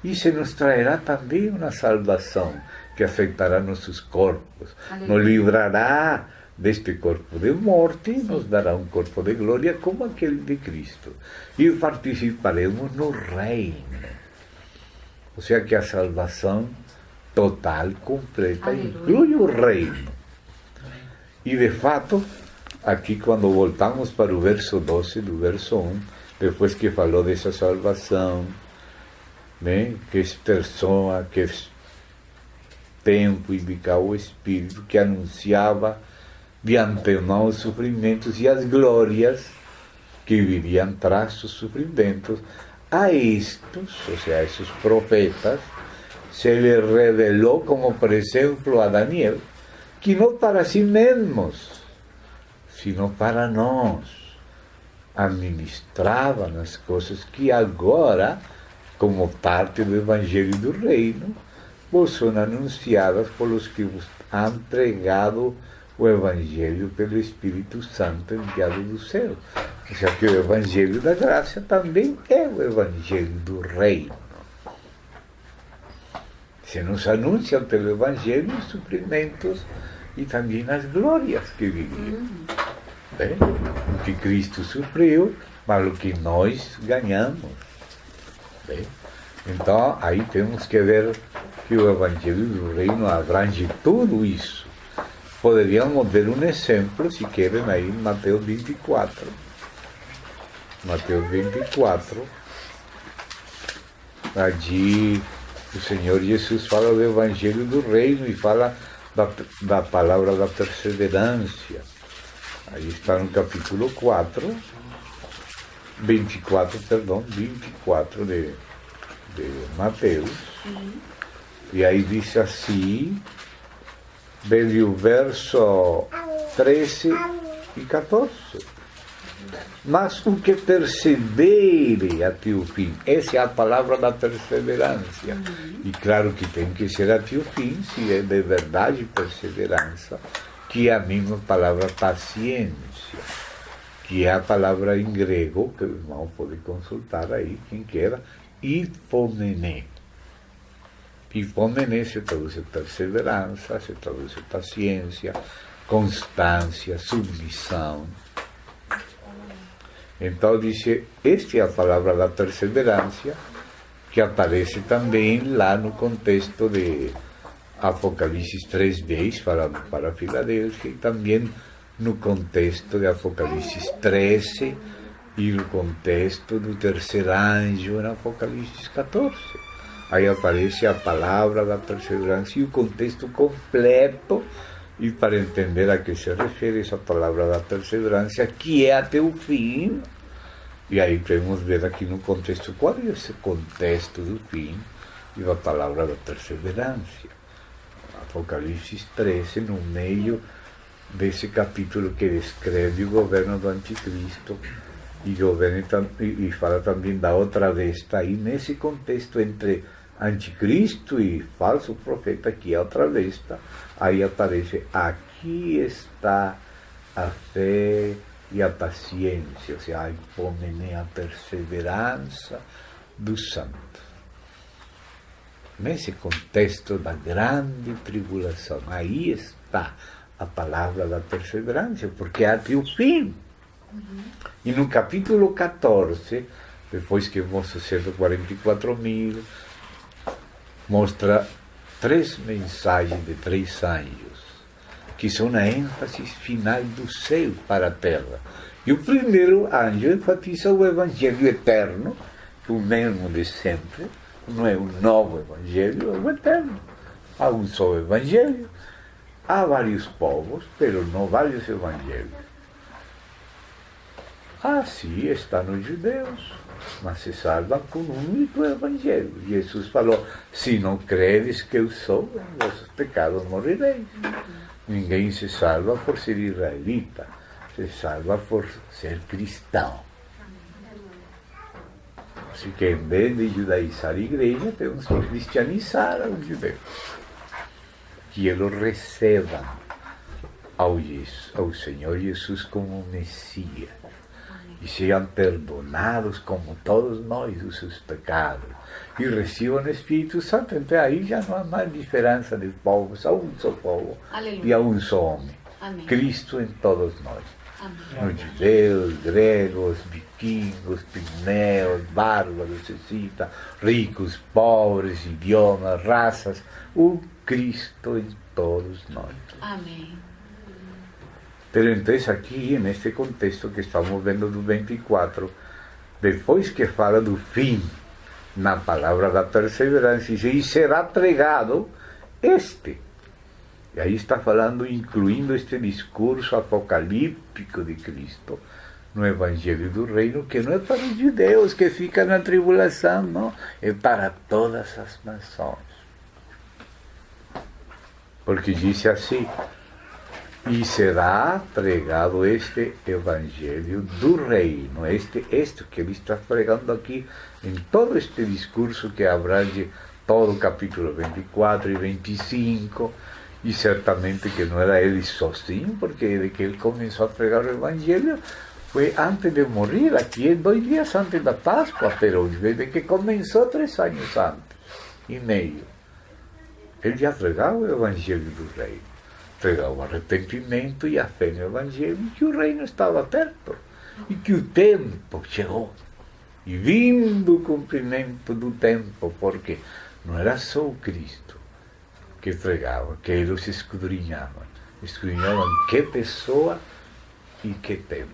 [SPEAKER 1] E se nos trairá também uma salvação que afetará nossos corpos. Aleluia. Nos livrará deste corpo de morte, nos dará um corpo de glória como aquele de Cristo. E participaremos no reino. Ou seja, que a salvação total, completa, aleluia, inclui o reino. E de fato, aqui quando voltamos para o verso 12 do verso 1, depois que falou dessa salvação, né, que é pessoa, que é tempo indicava o Espírito, que anunciava de antemão os sofrimentos e as glórias que viriam tras os sofrimentos, a estes, ou seja, a esses profetas, se lhe revelou, como por exemplo a Daniel, que não para si mesmos, sino para nós, administravam as coisas que agora, como parte do Evangelho do Reino, vos são anunciadas pelos que vos han entregado o Evangelho pelo Espírito Santo enviado do céu. Ou seja, que o Evangelho da Graça também é o Evangelho do Reino. Se nos anunciam pelo Evangelho os suprimentos e também as glórias que viriam. O que Cristo sofreu, mas o que nós ganhamos. Bem? Então, aí temos que ver que o Evangelho do Reino abrange tudo isso. Poderíamos ver um exemplo, se querem, aí em Mateus 24. Mateus 24, allí o Senhor Jesus fala do Evangelho do Reino e fala da palavra da perseverança. Aí está no capítulo 24 de Mateus. E aí diz assim, desde o verso 13 e 14. Mas o que persevere até o fim, essa é a palavra da perseverança. E claro que tem que ser até o fim, se é de verdade perseverança, que é a mesma palavra paciência, que é a palavra em grego, que o irmão pode consultar aí, quem queira, hipomené. Hipomené se traduz perseverança, se traduz paciência, constância, submissão. Então, dice, esta é a palavra da perseverança, que aparece também lá no contexto de Apocalipse 3:10, falando para Filadélfia, e também no contexto de Apocalipse 13, e no contexto do terceiro anjo, em Apocalipse 14. Aí aparece a palavra da perseverança e o contexto completo, e para entender a que se refere essa palavra da perseverança, que é até o fim. E aí podemos ver aqui no contexto, qual é esse contexto do fim e da palavra da perseverança. Apocalipse 13, no meio desse capítulo que descreve o governo do anticristo, e fala também da outra besta, aí nesse contexto entre anticristo e falso profeta, que é outra besta, aí aparece, aqui está a fé e a paciência, ou seja, a perseverança do santo. Nesse contexto da grande tribulação, aí está a palavra da perseverança, porque é até o fim. E no capítulo 14, depois que mostra 144.000, mostra 3 mensagens de 3 anjos, que são a ênfase final do céu para a terra. E o primeiro anjo enfatiza o Evangelho eterno, o mesmo de sempre, não é um novo Evangelho, é o eterno. Há um só Evangelho, há vários povos, mas não vários Evangelhos. Assim está nos judeus, mas se salvam com um único Evangelho. Jesus falou, se não credes que eu sou, em vossos pecados morrereis. Ninguém se salva por ser israelita, se salva por ser cristão. Assim que, em vez de judaizar a igreja, temos que cristianizar os judeus. Que eles recebam ao Senhor Jesus como Messias e sejam perdonados como todos nós os seus pecados e recebam o Espírito Santo. Então aí já não há mais diferença de povos, há um só povo. Aleluia. E há um só homem. Amém. Cristo em todos nós. Amém. Os judeus, gregos, vikingos, pigmeus, bárbaros, cecita, ricos, pobres, idiomas, raças, o Cristo em todos nós. Amém. Pero então aqui, neste contexto que estamos vendo do 24, depois que fala do fim, na palavra da perseverança, e será pregado este. E aí está falando, incluindo este discurso apocalíptico de Cristo, no Evangelho do Reino, que não é para os judeus que ficam na tribulação, não, é para todas as nações. porque disse assim: e será pregado este Evangelho do Reino, este que ele está pregando aqui, em todo este discurso que abrange todo o capítulo 24 e 25, e certamente que não era ele sozinho, porque de que ele começou a pregar o Evangelho foi antes de morrer, aqui 2 dias antes da Páscoa, pero desde que começou 3 anos antes e meio. Ele já pregava o Evangelho do Reino, pregava o arrependimento e a fé no Evangelho, que o reino estava perto, e que o tempo chegou. E vindo o cumprimento do tempo, porque não era só o Cristo que pregava, que eles escudrinhavam que pessoa e que tempo.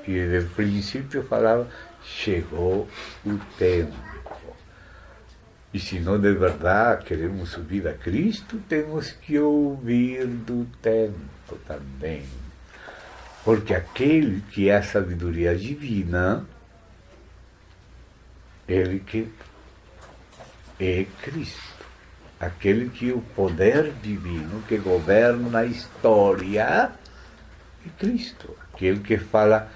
[SPEAKER 1] E desde o princípio falava: chegou o tempo. E se nós de verdade queremos subir a Cristo, temos que ouvir do tempo também. Porque aquele que é a sabedoria divina, ele que é Cristo. Aquele que o poder divino que governa a história é Cristo. Aquele que fala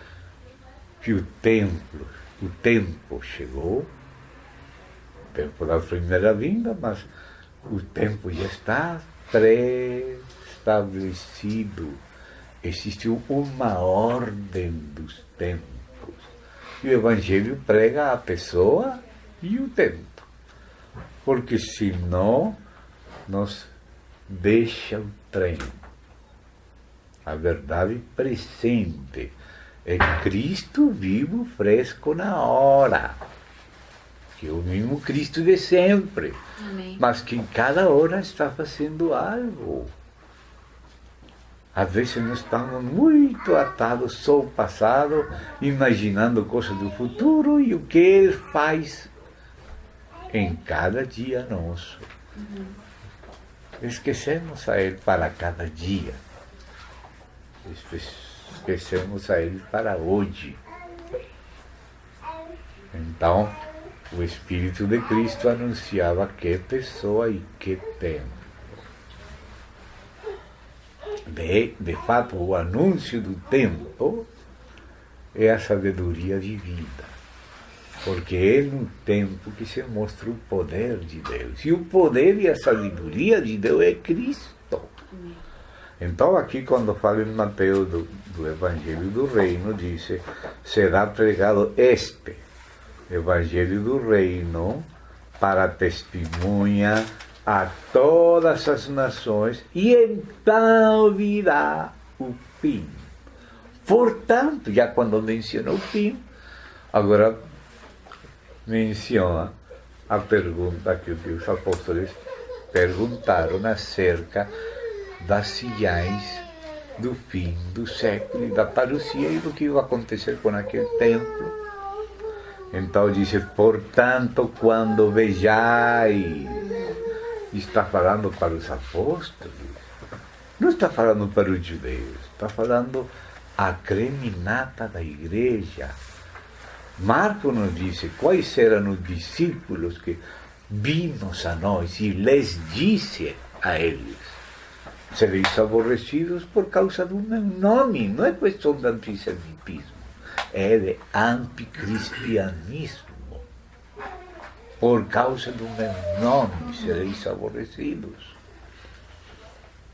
[SPEAKER 1] que o tempo chegou, o tempo da primeira vinda, mas o tempo já está pré-estabelecido. Existe uma ordem dos tempos. E o Evangelho prega a pessoa e o tempo. Porque senão nos deixa o trem. A verdade presente é Cristo vivo, fresco na hora. Que é o mesmo Cristo de sempre.
[SPEAKER 2] Amém.
[SPEAKER 1] Mas que em cada hora está fazendo algo. Às vezes nós estamos muito atados só ao passado, imaginando coisas do futuro, e o que Ele faz em cada dia nosso. Esquecemos a Ele para cada dia. Esquecemos a Ele para hoje. Então, o Espírito de Cristo anunciava que pessoa e que tempo. De fato, o anúncio do tempo é a sabedoria divina. Porque é no tempo que se mostra o poder de Deus. E o poder e a sabedoria de Deus é Cristo. Então, aqui, quando fala em Mateus do Evangelho do Reino, diz: será pregado este Evangelho do Reino para testemunha a todas as nações, e então virá o fim. Portanto, já quando menciona o fim, agora menciona a pergunta que os apóstolos perguntaram acerca das sinais do fim do século, e da parousia, e do que ia acontecer com aquele templo. Então diz: portanto, quando vejais, está falando para os apóstolos, não está falando para os judeus, está falando a creminata da igreja. Marcos nos disse quais eram os discípulos que vimos a nós, e lhes disse a eles: sereis aborrecidos por causa do meu nome. Não é questão de antissemitismo, é de anticristianismo. Por causa do meu nome sereis aborrecidos.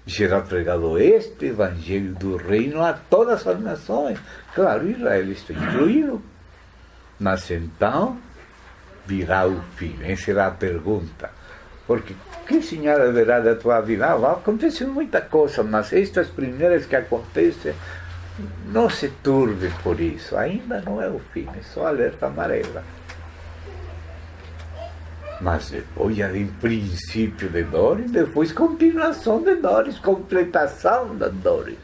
[SPEAKER 1] E será pregado este Evangelho do Reino a todas as nações. Claro, Israel está incluído. Mas então virá o fim. Essa será a pergunta. Porque que sinal haverá da tua vida? Vai acontecer muita coisa, mas estas primeiras que acontecem, não se turbe por isso. Ainda não é o fim, é só alerta amarela. Mas depois já tem princípio de dores, depois continuação de dores, completação das dores.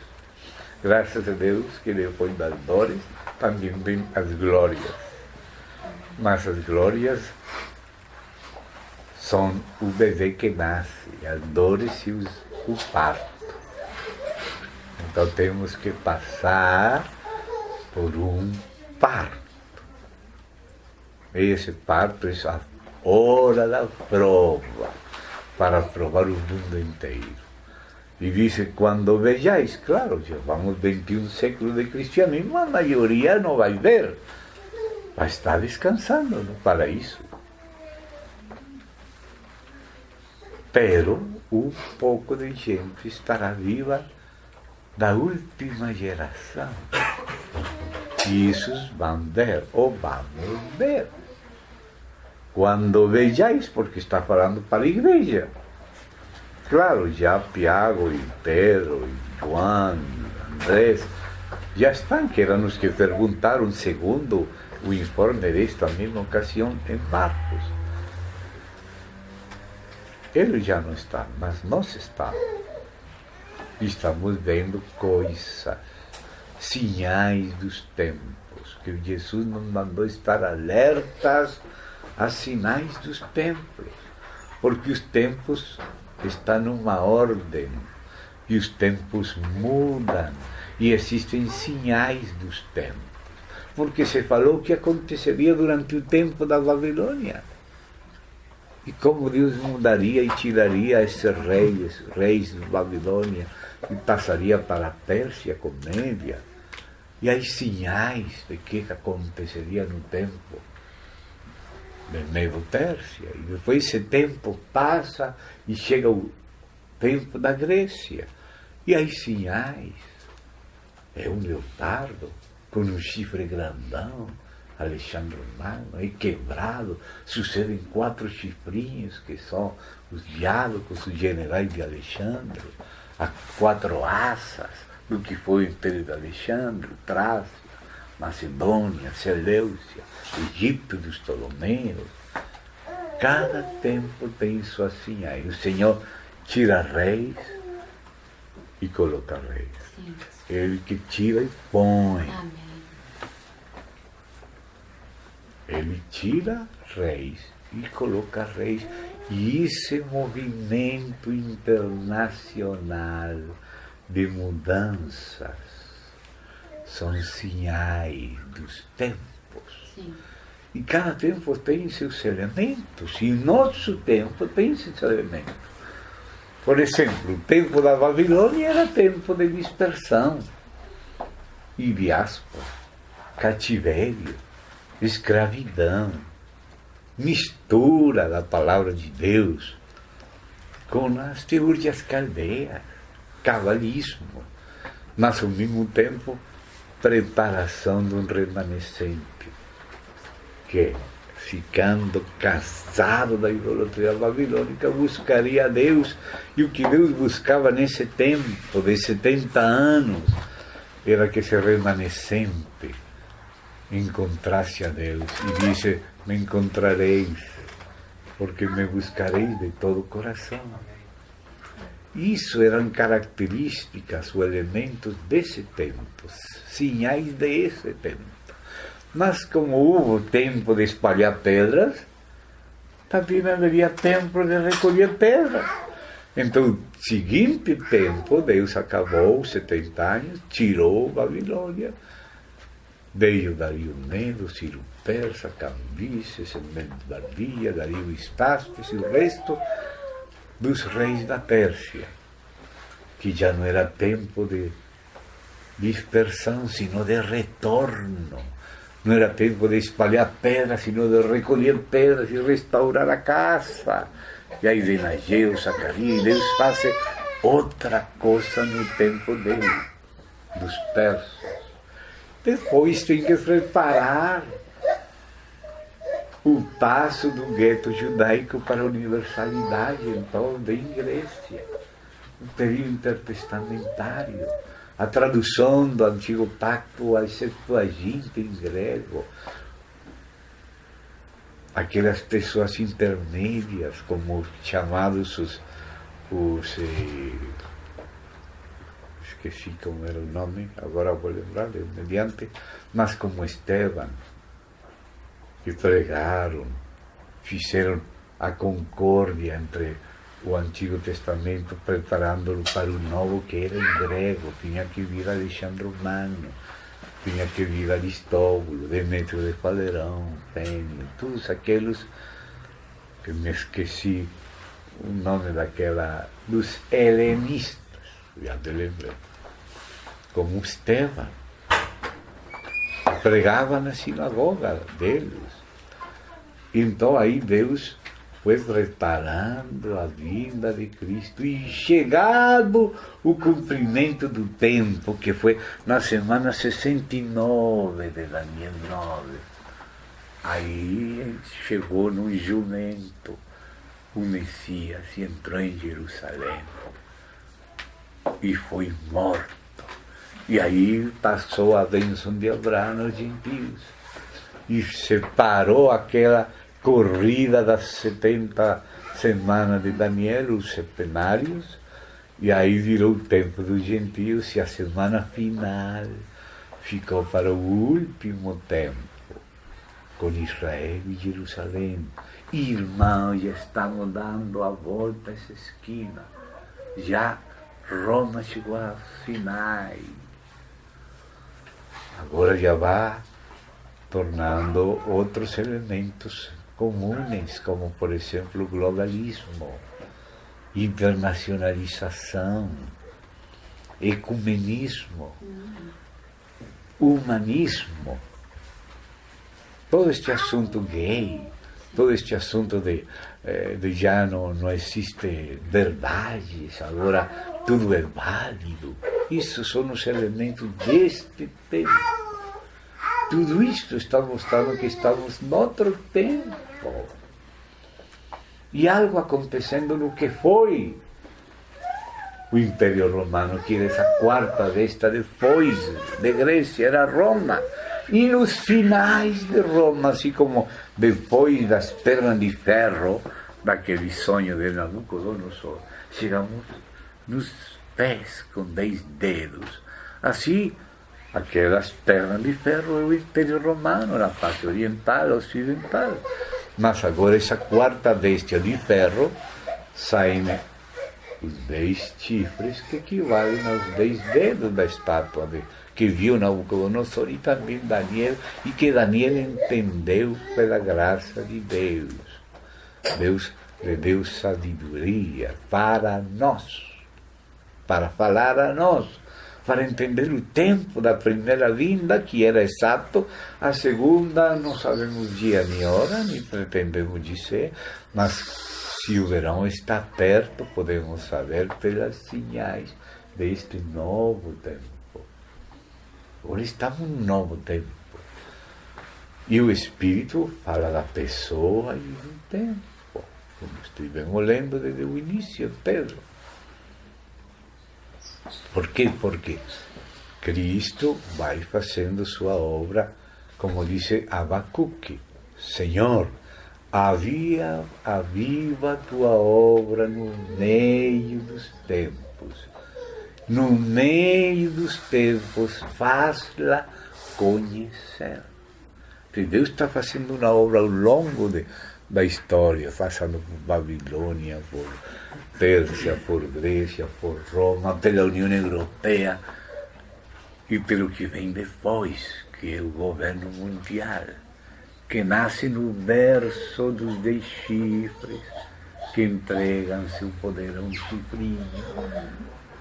[SPEAKER 1] Graças a Deus que depois das dores também vem as glórias. Mas as glórias são o bebê que nasce, as dores e o parto. Então temos que passar por um parto. Esse parto é a hora da prova, para provar o mundo inteiro. E dice, quando vejais, claro, llevamos 21 séculos de cristianismo, a maioria não vai ver, vai estar descansando no paraíso. Pero um pouco de gente estará viva da última geração. E esses vão ver, ou vamos ver. Quando vejais, porque está falando para a igreja. Claro, já Tiago e Pedro e João e Andrés já estão, que eram os que perguntaram segundo o informe desta mesma ocasião em Marcos. Eles já não estão, mas nós estamos. Estamos vendo coisas, sinais dos tempos, que Jesus nos mandou estar alertas a sinais dos tempos, porque os tempos estão numa ordem, e os tempos mudam, e existem sinais dos tempos, porque se falou que aconteceria durante o tempo da Babilônia. E como Deus mudaria e tiraria esses reis de Babilônia, e passaria para a Pérsia com Média. E há sinais de que aconteceria no tempo de Medo-Pérsia. E depois esse tempo passa e chega o tempo da Grécia. E há sinais. É um leopardo com um chifre grandão, Alexandre Magno, é quebrado, sucedem 4 chifrinhos que são os diálogos, os generais de Alexandre, as 4 asas do que foi o Império de Alexandre, Trácia, Macedônia, Seleucia, Egito dos Ptolomeus. Cada tempo tem suas sinais. O Senhor tira reis e coloca reis. Sim. Ele que tira e põe.
[SPEAKER 2] Amém.
[SPEAKER 1] Ele tira reis e coloca reis. E esse movimento internacional de mudanças são sinais dos tempos.
[SPEAKER 2] Sim.
[SPEAKER 1] E cada tempo tem seus elementos. E nosso tempo tem esses elementos. Por exemplo, o tempo da Babilônia era tempo de dispersão e diáspora, cativerio, escravidão, mistura da palavra de Deus com as teorias caldeias, cabalismo, mas ao mesmo tempo preparação de um remanescente que, ficando cansado da idolatria babilônica, buscaria a Deus. E o que Deus buscava nesse tempo de 70 anos era que esse remanescente encontrasse a Deus. E disse: me encontrareis, porque me buscareis de todo o coração. Isso eram características ou elementos desse tempo, sinais desse tempo. Mas como houve tempo de espalhar pedras, também haveria tempo de recolher pedras. Então, seguinte tempo, Deus acabou os 70 anos, tirou Babilônia, veio Dario Medo, Ciro Persa, Cambises, Medo-Bardia, Dario Espastes e o resto dos reis da Pérsia, que já não era tempo de dispersão, sino de retorno. Não era tempo de espalhar pedras, sino de recolher pedras e restaurar a casa. E aí vem Ageu, Zacarias, e Deus faz outra coisa no tempo dele, dos persas. Depois tem que preparar o passo do gueto judaico para a universalidade, então, da Grécia. Um período intertestamentário. A tradução do Antigo Pacto à Septuaginta em grego. Aquelas pessoas intermédias, como chamados esqueci como era o nome, agora vou lembrar, mediante, mas como Esteban, que pregaram, fizeram a concórdia entre o Antigo Testamento, preparando-o para o Novo, que era em grego. Tinha que vir Alexandre Magno, tinha que vir Aristóbulo, Demétrio de Falerão, Pênio, todos aqueles que me esqueci o nome dos helenistas. já te lembrei. Como Estevão, pregava na sinagoga deles. Então aí Deus foi preparando a vinda de Cristo e chegado o cumprimento do tempo, que foi na semana 69 de Daniel 9. Aí chegou num jumento o Messias e entrou em Jerusalém e foi morto. E aí passou a bênção de Abraão aos gentios e separou aquela corrida das 70 semanas de Daniel, os setenários, e aí virou o tempo dos gentios e a semana final ficou para o último tempo, com Israel e Jerusalém. Irmãos, já estamos dando a volta a essa esquina, já Roma chegou aos finais, agora já vai tornando outros elementos comuns, como por exemplo o globalismo, internacionalização, ecumenismo, humanismo, todo este assunto gay, todo este assunto de já não existe verdades, agora tudo é válido. Isso são os elementos deste tempo. Tudo isto está mostrando que estamos em outro tempo. E algo acontecendo no que foi o Império Romano, que era essa quarta besta depois de Grécia, era Roma. E nos finais de Roma, assim como depois das pernas de ferro, daquele sonho de Nabucodonosor, chegamos nos pés com 10 dedos. Assim, aquelas pernas de ferro é o Império Romano, na parte oriental, ocidental. Mas agora essa quarta bestia de ferro saem os 10 chifres que equivalem aos 10 dedos da estátua que viu Nabucodonosor e também Daniel, e que Daniel entendeu pela graça de Deus. Deus lhe deu sabedoria para nós, para falar a nós, para entender o tempo da primeira vinda, que era exato, a segunda não sabemos dia nem hora, nem pretendemos dizer, mas se o verão está perto, podemos saber pelas sinais deste novo tempo. Agora estamos num novo tempo. E o Espírito fala da pessoa e do tempo, como estivemos lendo desde o início, Pedro. Por quê? Porque Cristo vai fazendo sua obra, como disse Abacuque: Senhor, aviva a tua obra no meio dos tempos. No meio dos tempos, faz-la conhecer. Deus está fazendo uma obra ao longo da história, passando por Babilônia, por Pérsia, por Grécia, por Roma, pela União Europeia e pelo que vem depois, que é o governo mundial, que nasce no berço dos 10 chifres, que entregam seu poder a um chifrinho,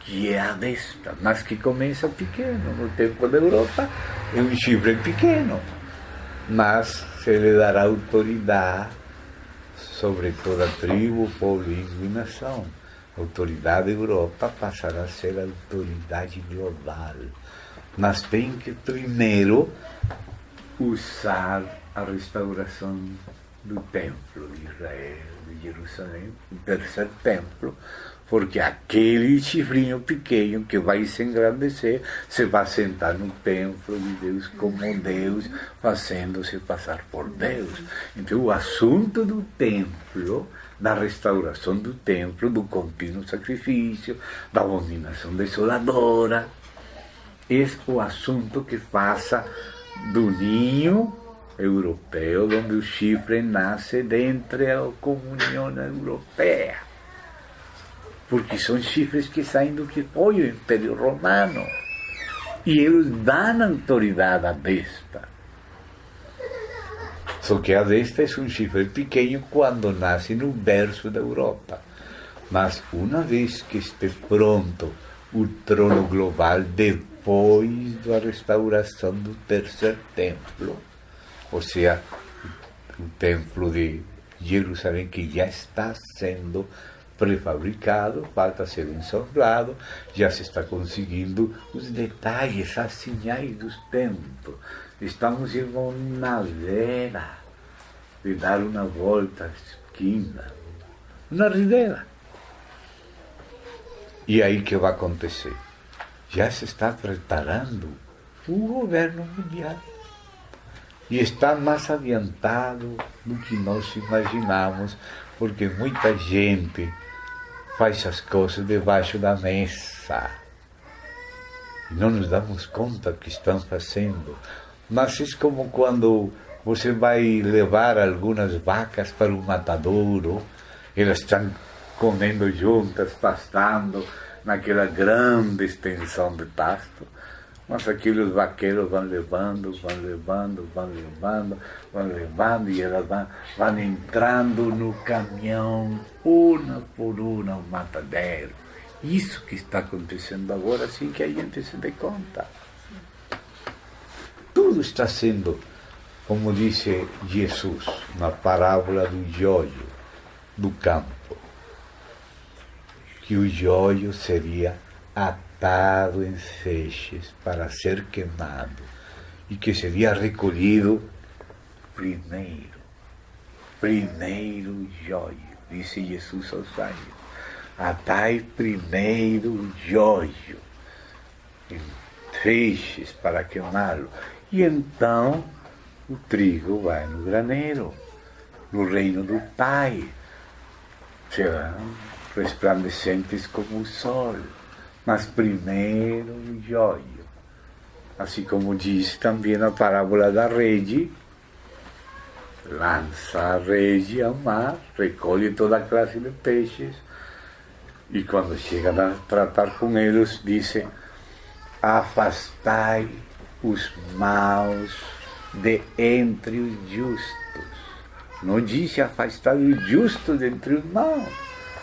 [SPEAKER 1] que é a besta, mas que começa pequeno. No tempo da Europa é um chifre pequeno, mas se lhe dará autoridade sobre toda tribo, povo, língua e nação. A autoridade da Europa passará a ser a autoridade global, mas tem que primeiro usar a restauração do templo de Israel, de Jerusalém, o terceiro templo, porque aquele chifrinho pequeno que vai se engrandecer se vai sentar no templo de Deus como Deus, fazendo-se passar por Deus. Então o assunto do templo, da restauração do templo, do contínuo sacrifício, da abominação desoladora, é o assunto que passa do ninho europeu, onde o chifre nasce dentro da comunhão europeia. Porque são chifres que saem do que foi o Império Romano. E eles dão autoridade à besta. Só que a besta é um chifre pequeno quando nasce no berço da Europa. Mas uma vez que esteja pronto o trono global depois da restauração do terceiro templo, ou seja, o templo de Jerusalém, que já está sendo prefabricado, falta ser ensamblado, já se está conseguindo os detalhes, as sinais dos tempos. Estamos em uma vera de dar uma volta à esquina, uma ribeira. E aí que vai acontecer? Já se está preparando o governo mundial. E está mais adiantado do que nós imaginamos, porque muita gente faz as coisas debaixo da mesa. E não nos damos conta que estão fazendo. Mas é como quando você vai levar algumas vacas para o matadouro, elas estão comendo juntas, pastando, naquela grande extensão de pasto. Mas aqueles vaqueiros vão levando, e elas vão entrando no caminhão, uma por uma, o matadeiro. Isso que está acontecendo agora, assim que a gente se dê conta. Tudo está sendo, como disse Jesus, na parábola do joio, do campo, que o joio seria atado em feixes para ser queimado e que seria recolhido primeiro joio, disse Jesus aos anjos, atai primeiro o joio em feixes para queimá-lo, e então o trigo vai no graneiro, no reino do Pai, serão resplandecentes como o sol. Mas primeiro o joio. Assim como diz também a parábola da rede, lança a rede ao mar, recolhe toda a classe de peixes, e quando chega a tratar com eles, diz: afastai os maus de entre os justos. Não disse afastai os justos de entre os maus.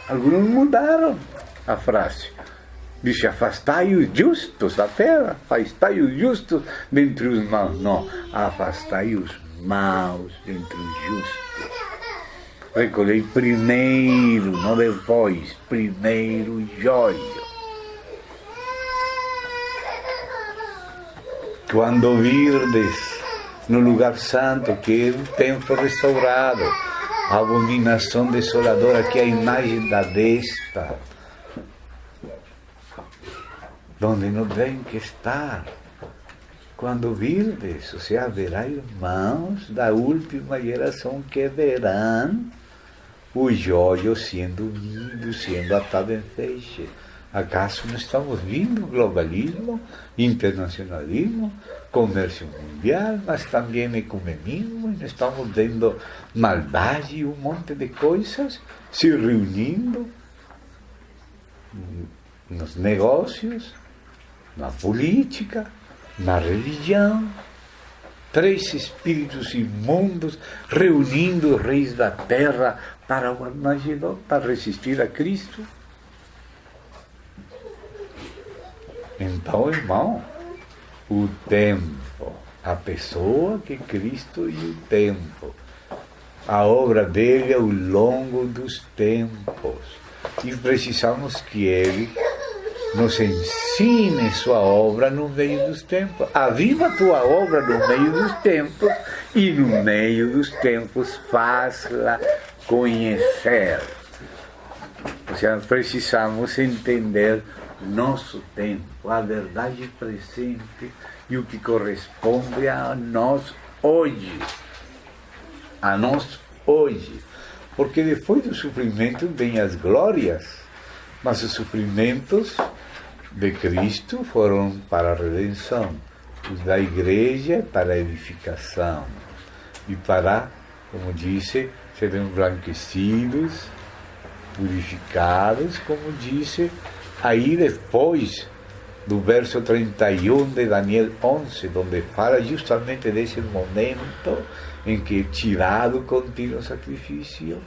[SPEAKER 1] Alguns mudaram a frase. Dice, afastai os justos da terra, afastai os justos dentre os maus. Não, afastai os maus dentre os justos. Recolhei primeiro, não depois, primeiro o joio. Quando virdes no lugar santo, que é o templo restaurado, a abominação desoladora, que é a imagem da besta, donde não tem que estar. Quando virdes, ou seja, haverá irmãos da última geração que verão o joio sendo unido, sendo atado em feixe. Acaso não estamos vendo globalismo, internacionalismo, comércio mundial, mas também ecumenismo, e estamos vendo maldade e um monte de coisas se reunindo nos negócios, na política, na religião, três espíritos imundos reunindo os reis da terra para o Armagedon, para resistir a Cristo. Então, irmão, o tempo, a pessoa que é Cristo e o tempo, a obra dele ao longo dos tempos, e precisamos que ele nos ensine sua obra no meio dos tempos. Aviva a tua obra no meio dos tempos, e no meio dos tempos faz-la conhecer. Ou seja, precisamos entender nosso tempo, a verdade presente e o que corresponde a nós hoje. A nós hoje. Porque depois do sofrimento vêm as glórias, mas os sofrimentos de Cristo foram para a redenção, os da igreja para a edificação, e para, como disse, serem embranquecidos, purificados, como disse aí depois do verso 31 de Daniel 11, onde fala justamente desse momento em que é tirado o contínuo sacrifício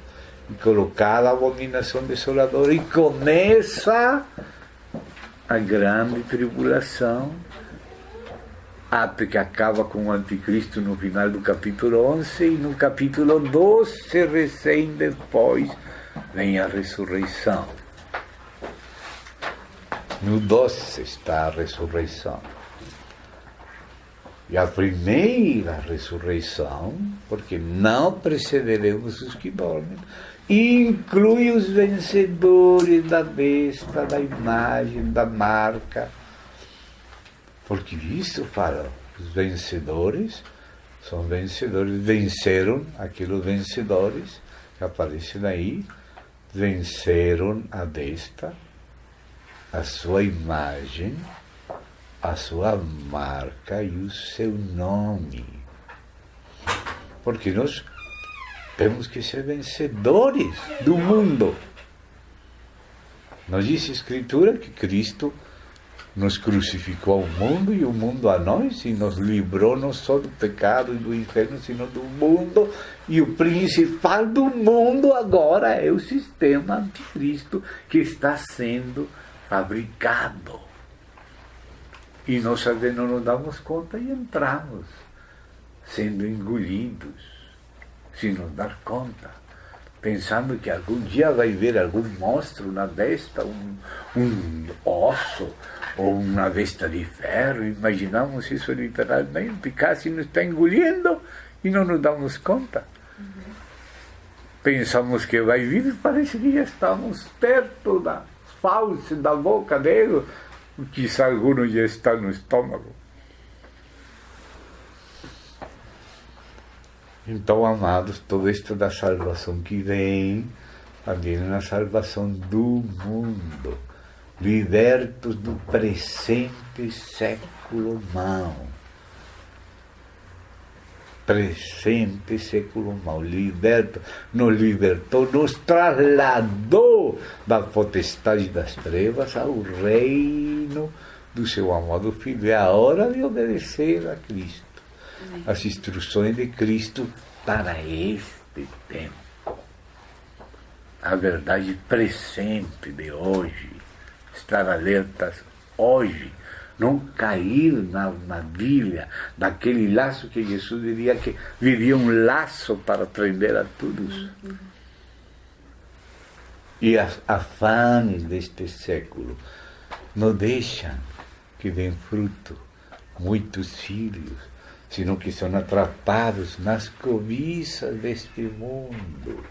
[SPEAKER 1] e colocada a abominação desoladora, e começa a grande tribulação, até que acaba com o anticristo no final do capítulo 11, e no capítulo 12, recém depois, vem a ressurreição. No 12 está a ressurreição. E a primeira ressurreição, porque não precederemos os que dormem, inclui os vencedores da besta, da imagem, da marca. Porque isso fala, os vencedores são vencedores, venceram aqueles vencedores que aparecem aí, venceram a besta, a sua imagem, a sua marca e o seu nome. Porque nós temos que ser vencedores do mundo. Nos diz a Escritura que Cristo nos crucificou ao mundo e o mundo a nós, e nos livrou não só do pecado e do inferno, sino do mundo. E o principal do mundo agora é o sistema anticristo que está sendo fabricado. E nós às vezes não nos damos conta e entramos sendo engolidos, sem nos dar conta, pensando que algum dia vai ver algum monstro na besta, um osso, ou uma besta de ferro. Imaginamos isso literalmente, quase nos está engolindo e não nos damos conta. Pensamos que vai vir e parece que já estamos perto da fauce, da boca dele, quizá alguno já está no estômago. Então, amados, todo isto da salvação que vem, também é a salvação do mundo, libertos do presente século mau. Presente século mau, liberto, nos libertou, nos trasladou da potestade das trevas ao reino do seu amado Filho. É a hora de obedecer a Cristo, as instruções de Cristo para este tempo. A verdade presente de hoje, estar alertas hoje, não cair na armadilha daquele laço que Jesus diria que viria um laço para prender a todos. E as afanes deste século não deixam que dêem fruto muitos filhos, senão que são atrapados nas cobiças deste mundo.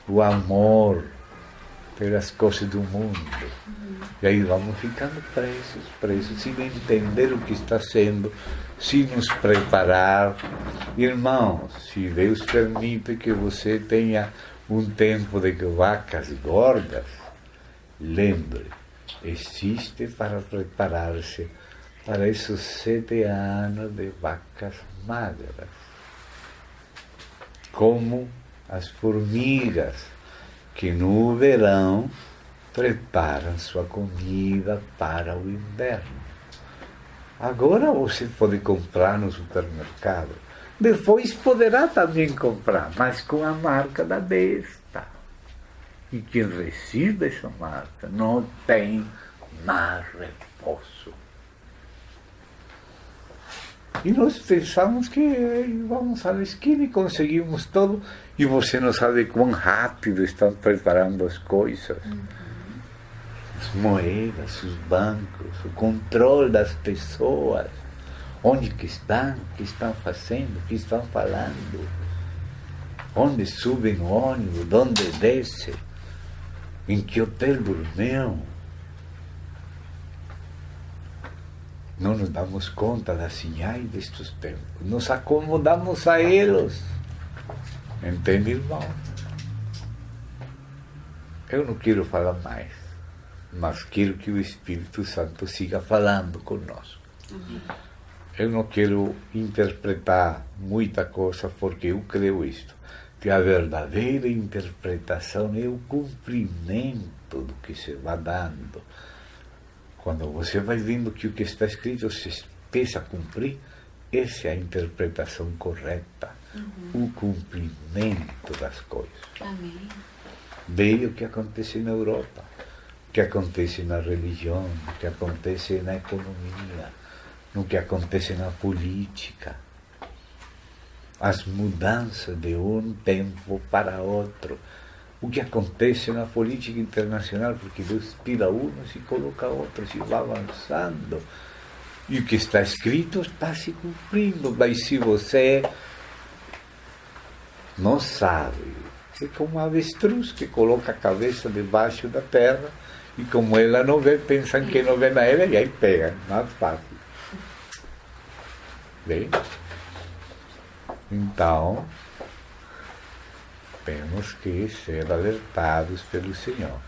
[SPEAKER 1] O amor pelas coisas do mundo. E aí vamos ficando presos, sem entender o que está sendo, sem nos preparar. Irmãos, se Deus permite que você tenha um tempo de vacas gordas, lembre, existe para preparar-se para esses 7 anos de vacas magras. Como as formigas que no verão preparam sua comida para o inverno. Agora você pode comprar no supermercado. Depois poderá também comprar, mas com a marca da besta. E quem recebe essa marca não tem mais reforço. E nós pensamos que vamos à esquina e conseguimos tudo, e você não sabe quão rápido estão preparando as coisas. As moedas, os bancos, o controle das pessoas, onde que estão, o que estão fazendo, o que estão falando, onde subem no ônibus, onde desce, em que hotel dormiu. Não nos damos conta das sinais destes tempos, nos acomodamos a eles. Entende, irmão? Eu não quero falar mais, mas quero que o Espírito Santo siga falando conosco. Amém. Eu não quero interpretar muita coisa, porque eu creio isto, que a verdadeira interpretação é o cumprimento do que se vai dando. Quando você vai vendo que o que está escrito se pensa cumprir, essa é a interpretação correta, o cumprimento das coisas.
[SPEAKER 2] Amém.
[SPEAKER 1] Veio o que aconteceu na Europa. que acontece na religião, no que acontece na economia, no que acontece na política. As mudanças de um tempo para outro. O que acontece na política internacional, porque Deus tira uns e coloca outros e vai avançando. E o que está escrito está se cumprindo. Mas se você não sabe, é como uma avestruz que coloca a cabeça debaixo da terra e como ela não vê, pensam que não vê na ela e aí pega, mais fácil. Bem? Então, temos que ser alertados pelo Senhor.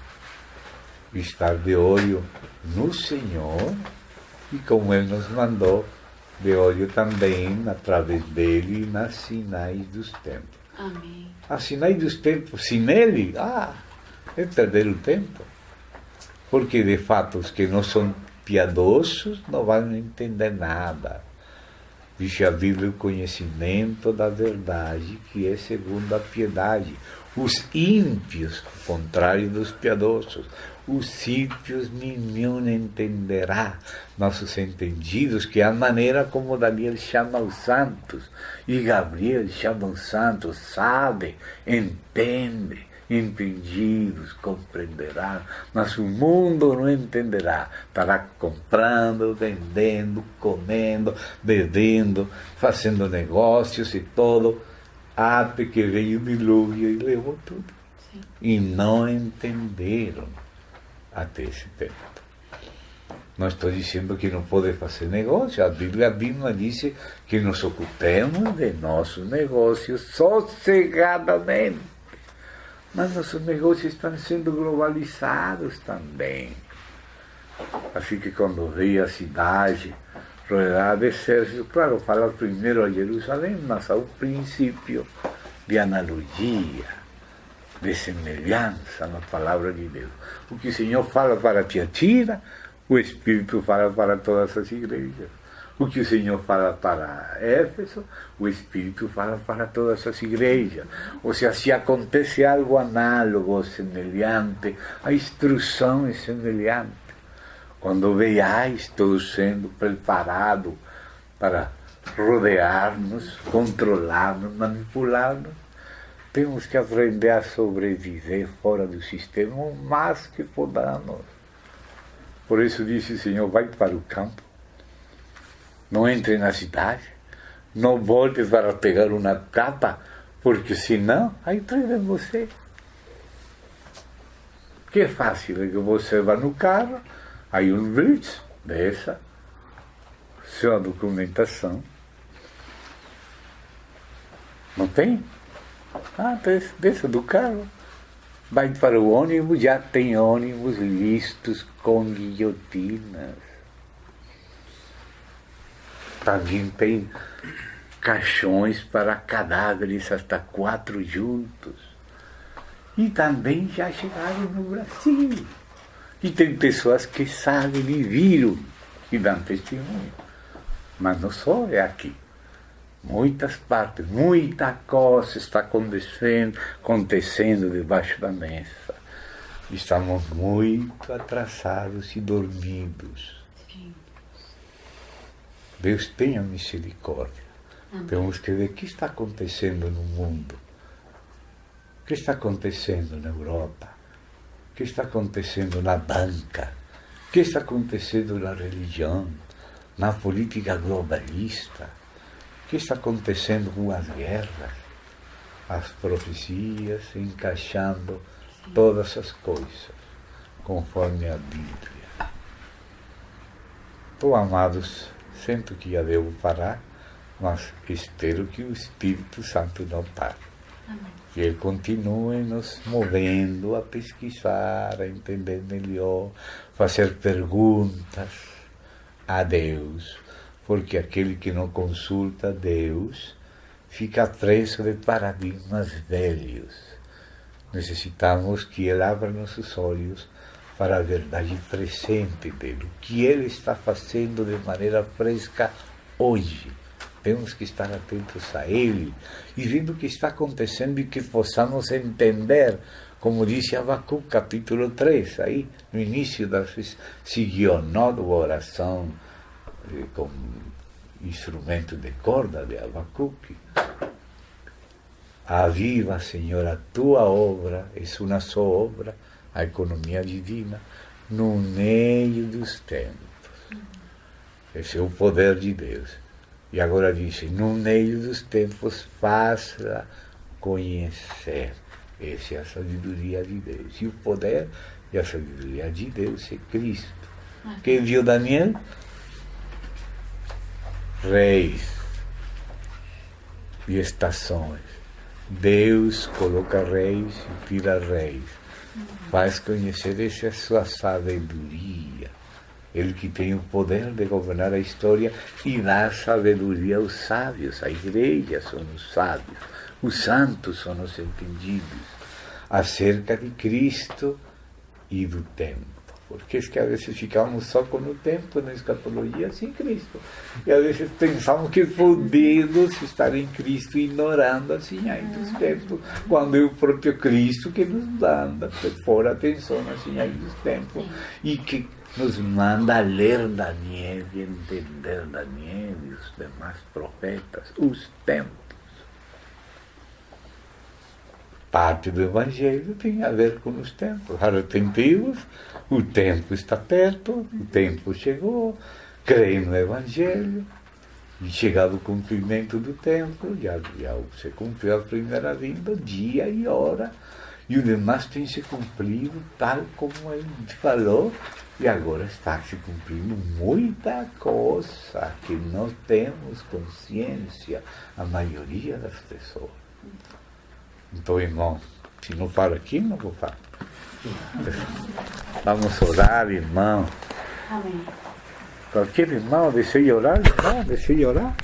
[SPEAKER 1] Estar de olho no Senhor e como Ele nos mandou, de olho também, através dele, nas sinais dos tempos.
[SPEAKER 2] Amém.
[SPEAKER 1] As sinais dos tempos, sem Ele, é perder o tempo. Porque, de fato, os que não são piedosos não vão entender nada. Diz a Bíblia, o conhecimento da verdade, que é segundo a piedade. Os ímpios, ao contrário dos piedosos, os ímpios nenhum entenderá. Nossos entendidos, que é a maneira como Daniel chama os santos, e Gabriel chama os santos, sabe, entende. Entendidos compreenderão, mas o mundo não entenderá. Estará comprando, vendendo, comendo, bebendo, fazendo negócios e todo, até que veio o dilúvio e levou tudo. Sim. E não entenderam até esse tempo. Não estou dizendo que não pode fazer negócio. A Bíblia diz que nos ocupemos de nossos negócios sossegadamente. Mas nossos negócios estão sendo globalizados também. Assim que quando veio a cidade rodeada de exército, claro, fala primeiro a Jerusalém, mas há um princípio de analogia, de semelhança na palavra de Deus. O que o Senhor fala para Tiatira, o Espírito fala para todas as igrejas. O que o Senhor fala para Éfeso, o Espírito fala para todas as igrejas. Ou seja, se acontece algo análogo, semelhante, a instrução é semelhante. Quando veiais todos sendo preparados para rodear-nos, controlar-nos, manipular-nos, temos que aprender a sobreviver fora do sistema o mais que podamos. Por isso disse o Senhor, vai para o campo. Não entre na cidade, não volte para pegar uma capa, porque senão, aí prendem você. Que é fácil, é que você vai no carro, aí um blitz, desça, sua documentação. Não tem? Desça do carro. Vai para o ônibus, já tem ônibus listos com guilhotinas. Também tem caixões para cadáveres, até 4 juntos. E também já chegaram no Brasil. E tem pessoas que sabem e viram e dão testemunho. Mas não só é aqui. Muitas partes, muita coisa está acontecendo debaixo da mesa. Estamos muito atrasados e dormidos. Deus tenha misericórdia. Amém. Temos que ver o que está acontecendo no mundo. O que está acontecendo na Europa. O que está acontecendo na banca. O que está acontecendo na religião. Na política globalista. O que está acontecendo com as guerras. As profecias encaixando todas as coisas conforme a Bíblia. Então, amados, sinto que já devo parar, mas espero que o Espírito Santo não pare. Amém. Que Ele continue nos movendo a pesquisar, a entender melhor, fazer perguntas a Deus, porque aquele que não consulta Deus fica preso de paradigmas velhos. Necessitamos que Ele abra nossos olhos para a verdade presente dele, o que Ele está fazendo de maneira fresca hoje. Temos que estar atentos a Ele e vendo o que está acontecendo e que possamos entender como disse Abacuque, capítulo 3, aí, no início da seguiu nova oração com instrumento de corda de Abacuque. Aviva, Senhor, a tua obra, é uma só obra, a economia divina, no meio dos tempos. Esse é o poder de Deus. E agora diz, no meio dos tempos, faça conhecer. Essa é a sabedoria de Deus. E o poder e a sabedoria de Deus é Cristo. Quem viu Daniel? Reis e estações. Deus coloca reis e tira reis. Faz conhecer essa é a sua sabedoria. Ele que tem o poder de governar a história e dar sabedoria aos sábios. A igreja são os sábios. Os santos são os entendidos acerca de Cristo e do tempo. Porque é que às vezes ficamos só com o tempo na escatologia sem Cristo. E às vezes pensamos que podemos estar em Cristo ignorando assim aí dos tempos, quando é o próprio Cristo que nos manda fora atenção assim aí dos tempos. E que nos manda ler Daniel e entender Daniel e os demais profetas, os tempos. Parte do Evangelho tem a ver com os tempos. Arrepentivos, o tempo está perto, o tempo chegou, creem no Evangelho, e chegado o cumprimento do tempo, já se cumpriu a primeira vinda, dia e hora, e o demais tem se cumprido tal como ele falou, e agora está se cumprindo muita coisa que não temos consciência, a maioria das pessoas. Então, irmão, se não paro aqui, não vou parar. Vamos orar, irmão.
[SPEAKER 2] Amém.
[SPEAKER 1] Qualquer irmão deseja orar, irmão, deseja orar.